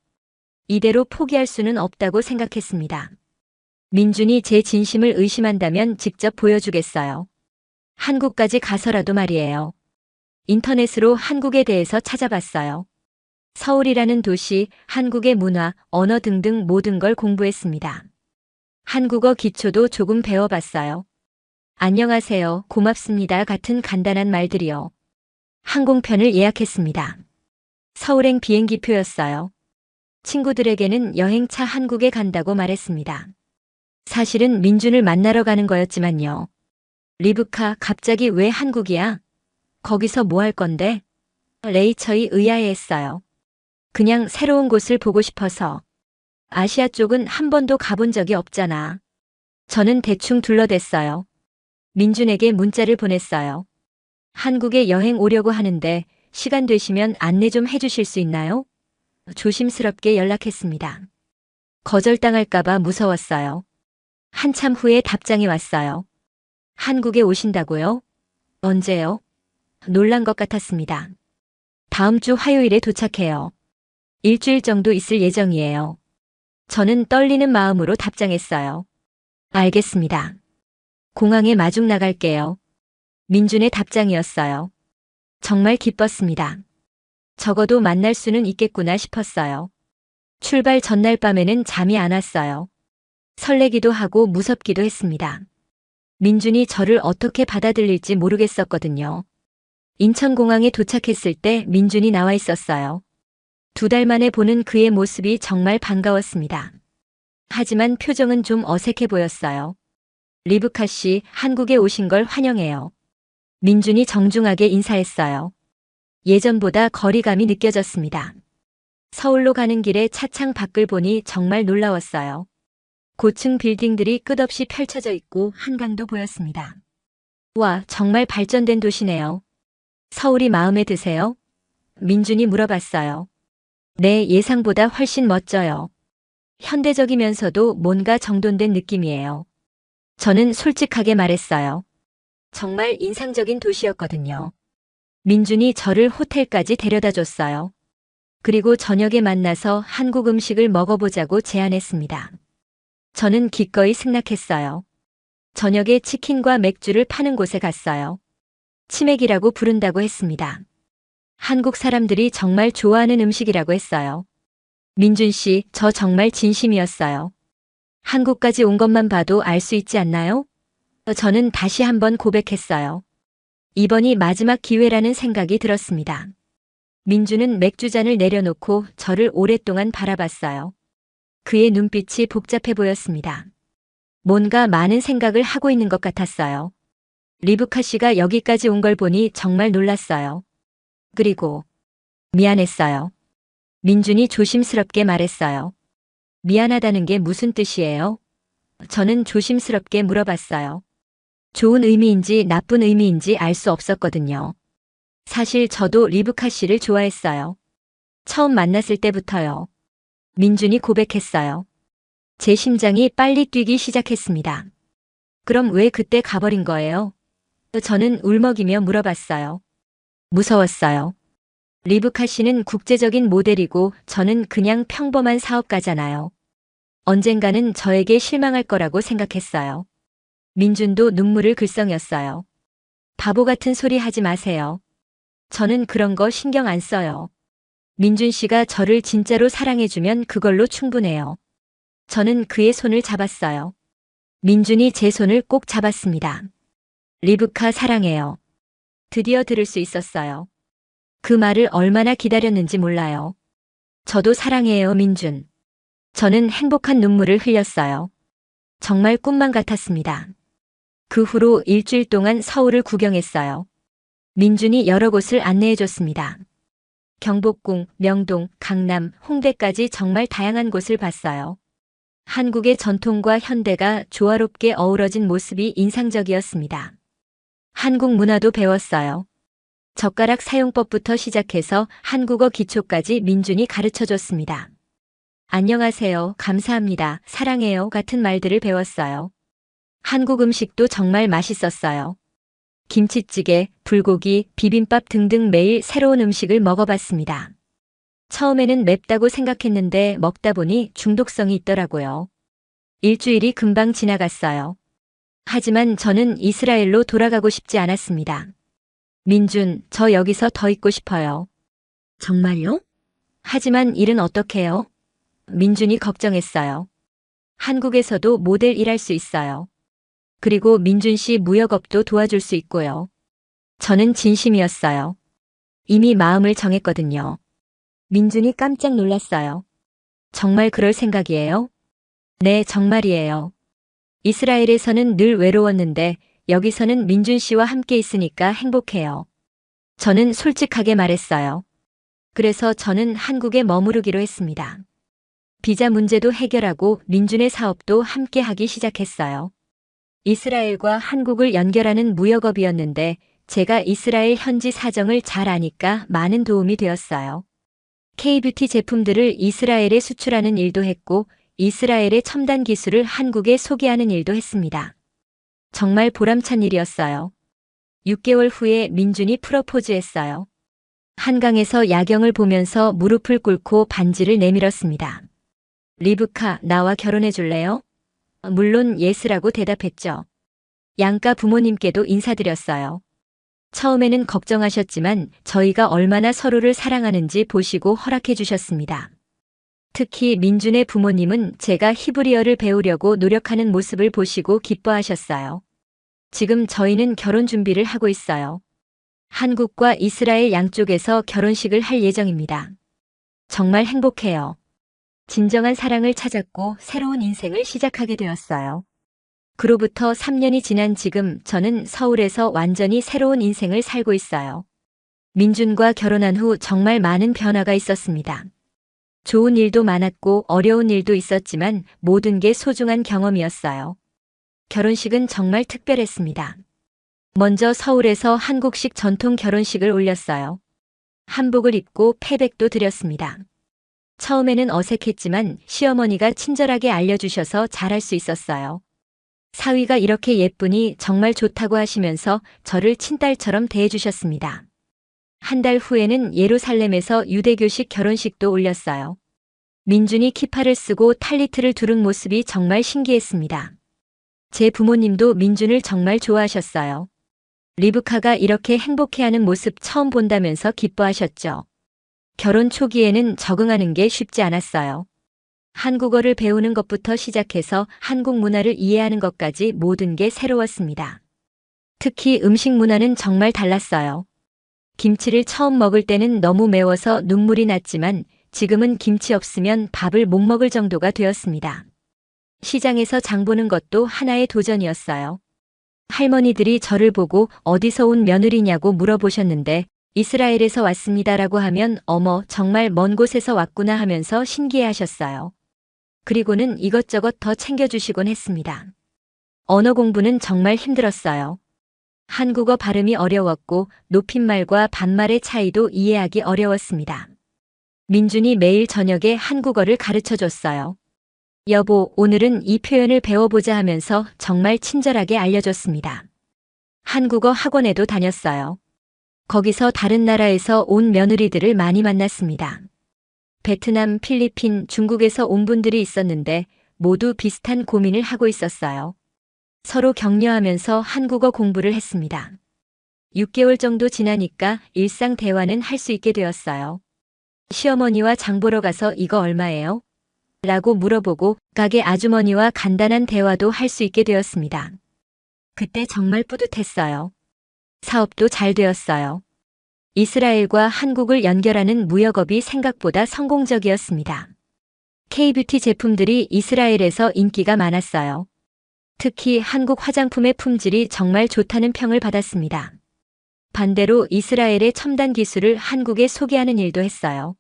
이대로 포기할 수는 없다고 생각했습니다. 민준이 제 진심을 의심한다면 직접 보여주겠어요. 한국까지 가서라도 말이에요. 인터넷으로 한국에 대해서 찾아봤어요. 서울이라는 도시, 한국의 문화, 언어 등등 모든 걸 공부했습니다. 한국어 기초도 조금 배워봤어요. 안녕하세요, 고맙습니다 같은 간단한 말들이요. 항공편을 예약했습니다. 서울행 비행기표였어요. 친구들에게는 여행차 한국에 간다고 말했습니다. 사실은 민준을 만나러 가는 거였지만요. 리브카, 갑자기 왜 한국이야? 거기서 뭐 할 건데? 레이처이 의아해했어요. 그냥 새로운 곳을 보고 싶어서. 아시아 쪽은 한 번도 가본 적이 없잖아. 저는 대충 둘러댔어요. 민준에게 문자를 보냈어요. 한국에 여행 오려고 하는데 시간 되시면 안내 좀 해주실 수 있나요? 조심스럽게 연락했습니다. 거절당할까봐 무서웠어요. 한참 후에 답장이 왔어요. 한국에 오신다고요? 언제요? 놀란 것 같았습니다. 다음 주 화요일에 도착해요. 일주일 정도 있을 예정이에요. 저는 떨리는 마음으로 답장했어요. 알겠습니다. 공항에 마중 나갈게요. 민준의 답장이었어요. 정말 기뻤습니다. 적어도 만날 수는 있겠구나 싶었어요. 출발 전날 밤에는 잠이 안 왔어요. 설레기도 하고 무섭기도 했습니다. 민준이 저를 어떻게 받아들일지 모르겠었거든요. 인천공항에 도착했을 때 민준이 나와 있었어요. 2달 만에 보는 그의 모습이 정말 반가웠습니다. 하지만 표정은 좀 어색해 보였어요. 리브카 씨, 한국에 오신 걸 환영해요. 민준이 정중하게 인사했어요. 예전보다 거리감이 느껴졌습니다. 서울로 가는 길에 차창 밖을 보니 정말 놀라웠어요. 고층 빌딩들이 끝없이 펼쳐져 있고 한강도 보였습니다. 와, 정말 발전된 도시네요. 서울이 마음에 드세요? 민준이 물어봤어요. 네, 예상보다 훨씬 멋져요. 현대적이면서도 뭔가 정돈된 느낌이에요. 저는 솔직하게 말했어요. 정말 인상적인 도시였거든요. 민준이 저를 호텔까지 데려다 줬어요. 그리고 저녁에 만나서 한국 음식을 먹어보자고 제안했습니다. 저는 기꺼이 승낙했어요. 저녁에 치킨과 맥주를 파는 곳에 갔어요. 치맥이라고 부른다고 했습니다. 한국 사람들이 정말 좋아하는 음식이라고 했어요. 민준 씨, 저 정말 진심이었어요. 한국까지 온 것만 봐도 알 수 있지 않나요? 저는 다시 한번 고백했어요. 이번이 마지막 기회라는 생각이 들었습니다. 민준은 맥주잔을 내려놓고 저를 오랫동안 바라봤어요. 그의 눈빛이 복잡해 보였습니다. 뭔가 많은 생각을 하고 있는 것 같았어요. 리브카 씨가 여기까지 온 걸 보니 정말 놀랐어요. 그리고 미안했어요. 민준이 조심스럽게 말했어요. 미안하다는 게 무슨 뜻이에요? 저는 조심스럽게 물어봤어요. 좋은 의미인지 나쁜 의미인지 알 수 없었거든요. 사실 저도 리브카 씨를 좋아했어요. 처음 만났을 때부터요. 민준이 고백했어요. 제 심장이 빨리 뛰기 시작했습니다. 그럼 왜 그때 가버린 거예요? 저는 울먹이며 물어봤어요. 무서웠어요. 리브카 씨는 국제적인 모델이고 저는 그냥 평범한 사업가잖아요. 언젠가는 저에게 실망할 거라고 생각했어요. 민준도 눈물을 글썽였어요. 바보 같은 소리 하지 마세요. 저는 그런 거 신경 안 써요. 민준 씨가 저를 진짜로 사랑해주면 그걸로 충분해요. 저는 그의 손을 잡았어요. 민준이 제 손을 꼭 잡았습니다. 리브카 사랑해요. 드디어 들을 수 있었어요. 그 말을 얼마나 기다렸는지 몰라요. 저도 사랑해요, 민준. 저는 행복한 눈물을 흘렸어요. 정말 꿈만 같았습니다. 그 후로 일주일 동안 서울을 구경했어요. 민준이 여러 곳을 안내해줬습니다. 경복궁, 명동, 강남, 홍대까지 정말 다양한 곳을 봤어요. 한국의 전통과 현대가 조화롭게 어우러진 모습이 인상적이었습니다. 한국 문화도 배웠어요. 젓가락 사용법부터 시작해서 한국어 기초까지 민준이 가르쳐줬습니다. 안녕하세요, 감사합니다, 사랑해요 같은 말들을 배웠어요. 한국 음식도 정말 맛있었어요. 김치찌개, 불고기, 비빔밥 등등 매일 새로운 음식을 먹어봤습니다. 처음에는 맵다고 생각했는데 먹다 보니 중독성이 있더라고요. 일주일이 금방 지나갔어요. 하지만 저는 이스라엘로 돌아가고 싶지 않았습니다. 민준, 저 여기서 더 있고 싶어요. 정말요? 하지만 일은 어떡해요? 민준이 걱정했어요. 한국에서도 모델 일할 수 있어요. 그리고 민준 씨 무역업도 도와줄 수 있고요. 저는 진심이었어요. 이미 마음을 정했거든요. 민준이 깜짝 놀랐어요. 정말 그럴 생각이에요? 네, 정말이에요. 이스라엘에서는 늘 외로웠는데 여기서는 민준 씨와 함께 있으니까 행복해요. 저는 솔직하게 말했어요. 그래서 저는 한국에 머무르기로 했습니다. 비자 문제도 해결하고 민준의 사업도 함께 하기 시작했어요. 이스라엘과 한국을 연결하는 무역업이었는데 제가 이스라엘 현지 사정을 잘 아니까 많은 도움이 되었어요. K뷰티 제품들을 이스라엘에 수출하는 일도 했고 이스라엘의 첨단 기술을 한국에 소개하는 일도 했습니다. 정말 보람찬 일이었어요. 6개월 후에 민준이 프러포즈했어요. 한강에서 야경을 보면서 무릎을 꿇고 반지를 내밀었습니다. 리브카, 나와 결혼해 줄래요? 물론 예스라고 대답했죠. 양가 부모님께도 인사드렸어요. 처음에는 걱정하셨지만 저희가 얼마나 서로를 사랑하는지 보시고 허락해 주셨습니다. 특히 민준의 부모님은 제가 히브리어를 배우려고 노력하는 모습을 보시고 기뻐하셨어요. 지금 저희는 결혼 준비를 하고 있어요. 한국과 이스라엘 양쪽에서 결혼식을 할 예정입니다. 정말 행복해요. 진정한 사랑을 찾았고 새로운 인생을 시작하게 되었어요. 그로부터 3년이 지난 지금 저는 서울에서 완전히 새로운 인생을 살고 있어요. 민준과 결혼한 후 정말 많은 변화가 있었습니다. 좋은 일도 많았고 어려운 일도 있었지만 모든 게 소중한 경험이었어요. 결혼식은 정말 특별했습니다. 먼저 서울에서 한국식 전통 결혼식을 올렸어요. 한복을 입고 패백도 드렸습니다. 처음에는 어색했지만 시어머니가 친절하게 알려주셔서 잘할 수 있었어요. 사위가 이렇게 예쁘니 정말 좋다고 하시면서 저를 친딸처럼 대해주셨습니다. 한 달 후에는 예루살렘에서 유대교식 결혼식도 올렸어요. 민준이 키파를 쓰고 탈리트를 두른 모습이 정말 신기했습니다. 제 부모님도 민준을 정말 좋아하셨어요. 리브카가 이렇게 행복해하는 모습 처음 본다면서 기뻐하셨죠. 결혼 초기에는 적응하는 게 쉽지 않았어요. 한국어를 배우는 것부터 시작해서 한국 문화를 이해하는 것까지 모든 게 새로웠습니다. 특히 음식 문화는 정말 달랐어요. 김치를 처음 먹을 때는 너무 매워서 눈물이 났지만 지금은 김치 없으면 밥을 못 먹을 정도가 되었습니다. 시장에서 장 보는 것도 하나의 도전이었어요. 할머니들이 저를 보고 어디서 온 며느리냐고 물어보셨는데 이스라엘에서 왔습니다라고 하면 어머, 정말 먼 곳에서 왔구나 하면서 신기해하셨어요. 그리고는 이것저것 더 챙겨주시곤 했습니다. 언어 공부는 정말 힘들었어요. 한국어 발음이 어려웠고 높임말과 반말의 차이도 이해하기 어려웠습니다. 민준이 매일 저녁에 한국어를 가르쳐 줬어요. 여보, 오늘은 이 표현을 배워보자 하면서 정말 친절하게 알려줬습니다. 한국어 학원에도 다녔어요. 거기서 다른 나라에서 온 며느리들을 많이 만났습니다. 베트남, 필리핀, 중국에서 온 분들이 있었는데 모두 비슷한 고민을 하고 있었어요. 서로 격려하면서 한국어 공부를 했습니다. 6개월 정도 지나니까 일상 대화는 할 수 있게 되었어요. 시어머니와 장 보러 가서 이거 얼마예요? 라고 물어보고 가게 아주머니와 간단한 대화도 할 수 있게 되었습니다. 그때 정말 뿌듯했어요. 사업도 잘 되었어요. 이스라엘과 한국을 연결하는 무역업이 생각보다 성공적이었습니다. K뷰티 제품들이 이스라엘에서 인기가 많았어요. 특히 한국 화장품의 품질이 정말 좋다는 평을 받았습니다. 반대로 이스라엘의 첨단 기술을 한국에 소개하는 일도 했어요.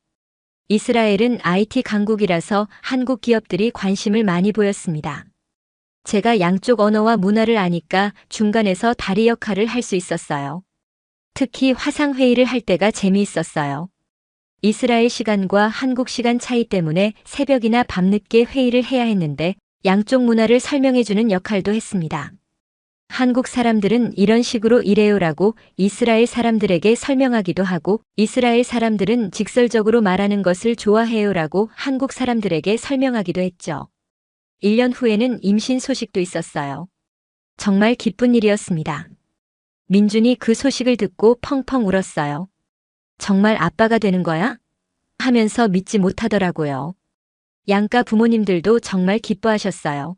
이스라엘은 IT 강국이라서 한국 기업들이 관심을 많이 보였습니다. 제가 양쪽 언어와 문화를 아니까 중간에서 다리 역할을 할 수 있었어요. 특히 화상회의를 할 때가 재미있었어요. 이스라엘 시간과 한국 시간 차이 때문에 새벽이나 밤늦게 회의를 해야 했는데 양쪽 문화를 설명해주는 역할도 했습니다. 한국 사람들은 이런 식으로 일해요라고 이스라엘 사람들에게 설명하기도 하고, 이스라엘 사람들은 직설적으로 말하는 것을 좋아해요라고 한국 사람들에게 설명하기도 했죠. 1년 후에는 임신 소식도 있었어요. 정말 기쁜 일이었습니다. 민준이 그 소식을 듣고 펑펑 울었어요. 정말 아빠가 되는 거야? 하면서 믿지 못하더라고요. 양가 부모님들도 정말 기뻐하셨어요.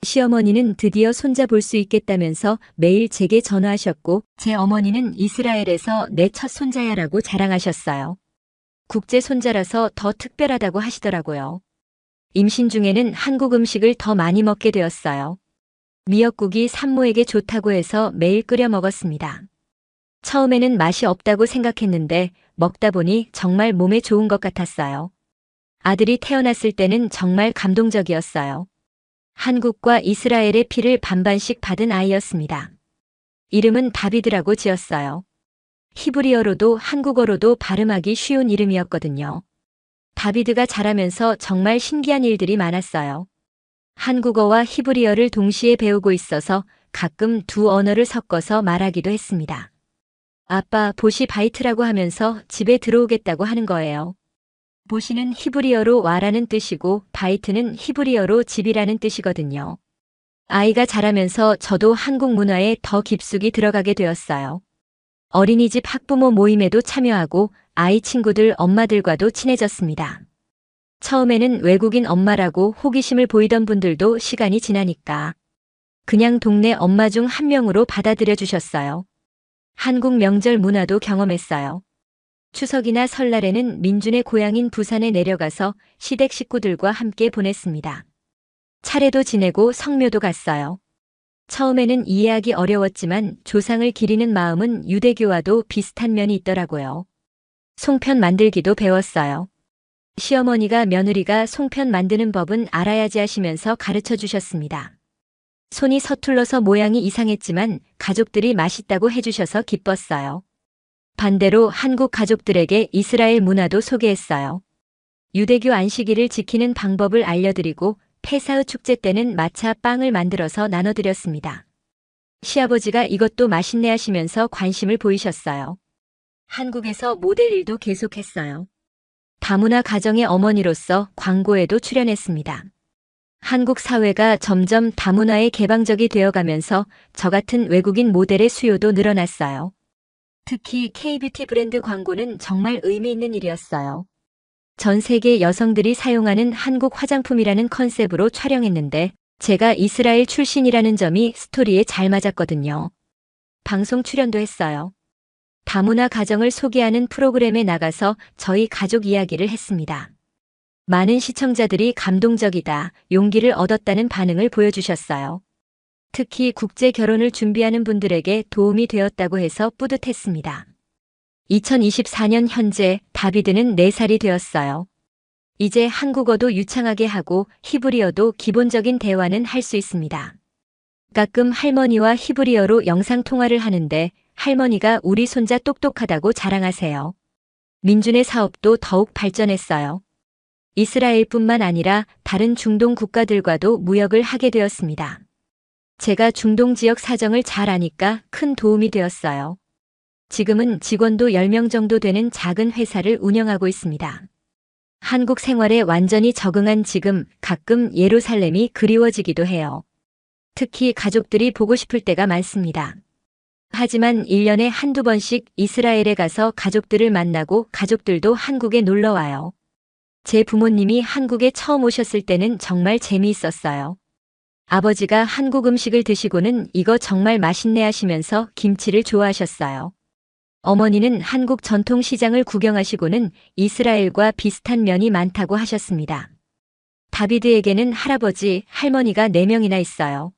시어머니는 드디어 손자 볼 수 있겠다면서 매일 제게 전화하셨고, 제 어머니는 이스라엘에서 내 첫 손자야라고 자랑하셨어요. 국제 손자라서 더 특별하다고 하시더라고요. 임신 중에는 한국 음식을 더 많이 먹게 되었어요. 미역국이 산모에게 좋다고 해서 매일 끓여 먹었습니다. 처음에는 맛이 없다고 생각했는데 먹다 보니 정말 몸에 좋은 것 같았어요. 아들이 태어났을 때는 정말 감동적이었어요. 한국과 이스라엘의 피를 반반씩 받은 아이였습니다. 이름은 다비드라고 지었어요. 히브리어로도 한국어로도 발음하기 쉬운 이름이었거든요. 다비드가 자라면서 정말 신기한 일들이 많았어요. 한국어와 히브리어를 동시에 배우고 있어서 가끔 두 언어를 섞어서 말하기도 했습니다. 아빠, 보시 바이트라고 하면서 집에 들어오겠다고 하는 거예요. 보시는 히브리어로 와라는 뜻이고 바이트는 히브리어로 집이라는 뜻이거든요. 아이가 자라면서 저도 한국 문화에 더 깊숙이 들어가게 되었어요. 어린이집 학부모 모임에도 참여하고 아이 친구들 엄마들과도 친해졌습니다. 처음에는 외국인 엄마라고 호기심을 보이던 분들도 시간이 지나니까 그냥 동네 엄마 중 한 명으로 받아들여 주셨어요. 한국 명절 문화도 경험했어요. 추석이나 설날에는 민준의 고향인 부산에 내려가서 시댁 식구들과 함께 보냈습니다. 차례도 지내고 성묘도 갔어요. 처음에는 이해하기 어려웠지만 조상을 기리는 마음은 유대교와도 비슷한 면이 있더라고요. 송편 만들기도 배웠어요. 시어머니가 며느리가 송편 만드는 법은 알아야지 하시면서 가르쳐 주셨습니다. 손이 서툴러서 모양이 이상했지만 가족들이 맛있다고 해주셔서 기뻤어요. 반대로 한국 가족들에게 이스라엘 문화도 소개했어요. 유대교 안식일을 지키는 방법을 알려드리고 페사흐 축제 때는 마차 빵을 만들어서 나눠드렸습니다. 시아버지가 이것도 맛있네 하시면서 관심을 보이셨어요. 한국에서 모델 일도 계속했어요. 다문화 가정의 어머니로서 광고에도 출연했습니다. 한국 사회가 점점 다문화에 개방적이 되어가면서 저 같은 외국인 모델의 수요도 늘어났어요. 특히 K뷰티 브랜드 광고는 정말 의미 있는 일이었어요. 전 세계 여성들이 사용하는 한국 화장품이라는 컨셉으로 촬영했는데 제가 이스라엘 출신이라는 점이 스토리에 잘 맞았거든요. 방송 출연도 했어요. 다문화 가정을 소개하는 프로그램에 나가서 저희 가족 이야기를 했습니다. 많은 시청자들이 감동적이다, 용기를 얻었다는 반응을 보여주셨어요. 특히 국제 결혼을 준비하는 분들에게 도움이 되었다고 해서 뿌듯했습니다. 2024년 현재 다비드는 4살이 되었어요. 이제 한국어도 유창하게 하고 히브리어도 기본적인 대화는 할 수 있습니다. 가끔 할머니와 히브리어로 영상통화를 하는데 할머니가 우리 손자 똑똑하다고 자랑하세요. 민준의 사업도 더욱 발전했어요. 이스라엘뿐만 아니라 다른 중동 국가들과도 무역을 하게 되었습니다. 제가 중동 지역 사정을 잘 아니까 큰 도움이 되었어요. 지금은 직원도 10명 정도 되는 작은 회사를 운영하고 있습니다. 한국 생활에 완전히 적응한 지금 가끔 예루살렘이 그리워지기도 해요. 특히 가족들이 보고 싶을 때가 많습니다. 하지만 1년에 한두 번씩 이스라엘에 가서 가족들을 만나고 가족들도 한국에 놀러 와요. 제 부모님이 한국에 처음 오셨을 때는 정말 재미있었어요. 아버지가 한국 음식을 드시고는 이거 정말 맛있네 하시면서 김치를 좋아하셨어요. 어머니는 한국 전통시장을 구경하시고는 이스라엘과 비슷한 면이 많다고 하셨습니다. 다비드에게는 할아버지, 할머니가 4명이나 있어요.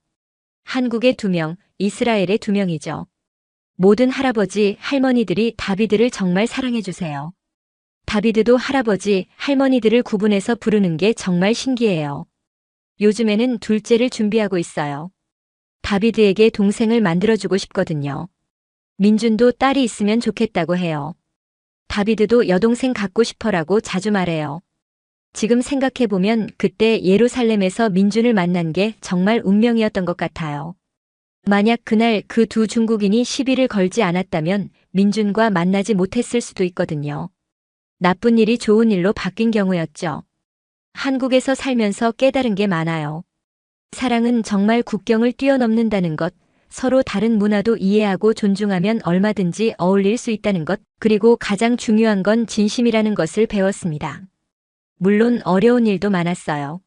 한국에 2명, 이스라엘에 2명이죠. 모든 할아버지, 할머니들이 다비드를 정말 사랑해주세요. 다비드도 할아버지, 할머니들을 구분해서 부르는 게 정말 신기해요. 요즘에는 둘째를 준비하고 있어요. 다비드에게 동생을 만들어주고 싶거든요. 민준도 딸이 있으면 좋겠다고 해요. 다비드도 여동생 갖고 싶어라고 자주 말해요. 지금 생각해보면 그때 예루살렘에서 민준을 만난 게 정말 운명이었던 것 같아요. 만약 그날 그 두 중국인이 시비를 걸지 않았다면 민준과 만나지 못했을 수도 있거든요. 나쁜 일이 좋은 일로 바뀐 경우였죠. 한국에서 살면서 깨달은 게 많아요. 사랑은 정말 국경을 뛰어넘는다는 것, 서로 다른 문화도 이해하고 존중하면 얼마든지 어울릴 수 있다는 것, 그리고 가장 중요한 건 진심이라는 것을 배웠습니다. 물론 어려운 일도 많았어요.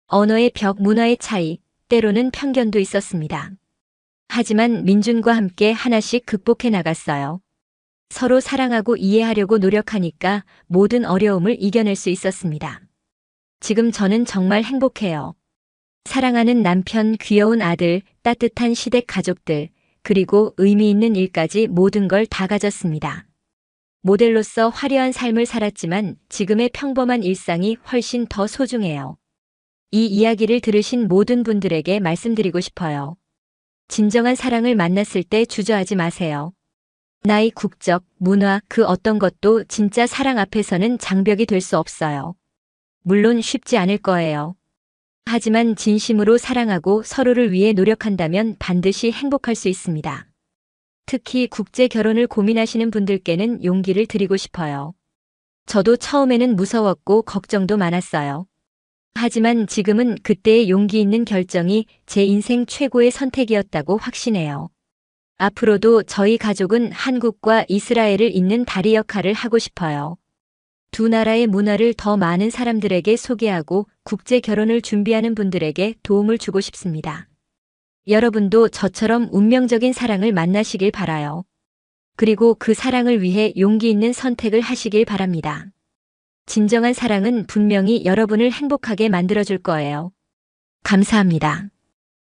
언어의 벽, 문화의 차이, 때로는 편견도 있었습니다. 하지만 민준과 함께 하나씩 극복해 나갔어요. 서로 사랑하고 이해하려고 노력하니까 모든 어려움을 이겨낼 수 있었습니다. 지금 저는 정말 행복해요. 사랑하는 남편, 귀여운 아들, 따뜻한 시댁 가족들, 그리고 의미 있는 일까지 모든 걸 다 가졌습니다. 모델로서 화려한 삶을 살았지만 지금의 평범한 일상이 훨씬 더 소중해요. 이 이야기를 들으신 모든 분들에게 말씀드리고 싶어요. 진정한 사랑을 만났을 때 주저하지 마세요. 나이, 국적, 문화, 그 어떤 것도 진짜 사랑 앞에서는 장벽이 될 수 없어요. 물론 쉽지 않을 거예요. 하지만 진심으로 사랑하고 서로를 위해 노력한다면 반드시 행복할 수 있습니다. 특히 국제 결혼을 고민하시는 분들께는 용기를 드리고 싶어요. 저도 처음에는 무서웠고 걱정도 많았어요. 하지만 지금은 그때의 용기 있는 결정이 제 인생 최고의 선택이었다고 확신해요. 앞으로도 저희 가족은 한국과 이스라엘을 잇는 다리 역할을 하고 싶어요. 두 나라의 문화를 더 많은 사람들에게 소개하고 국제 결혼을 준비하는 분들에게 도움을 주고 싶습니다. 여러분도 저처럼 운명적인 사랑을 만나시길 바라요. 그리고 그 사랑을 위해 용기 있는 선택을 하시길 바랍니다. 진정한 사랑은 분명히 여러분을 행복하게 만들어줄 거예요. 감사합니다.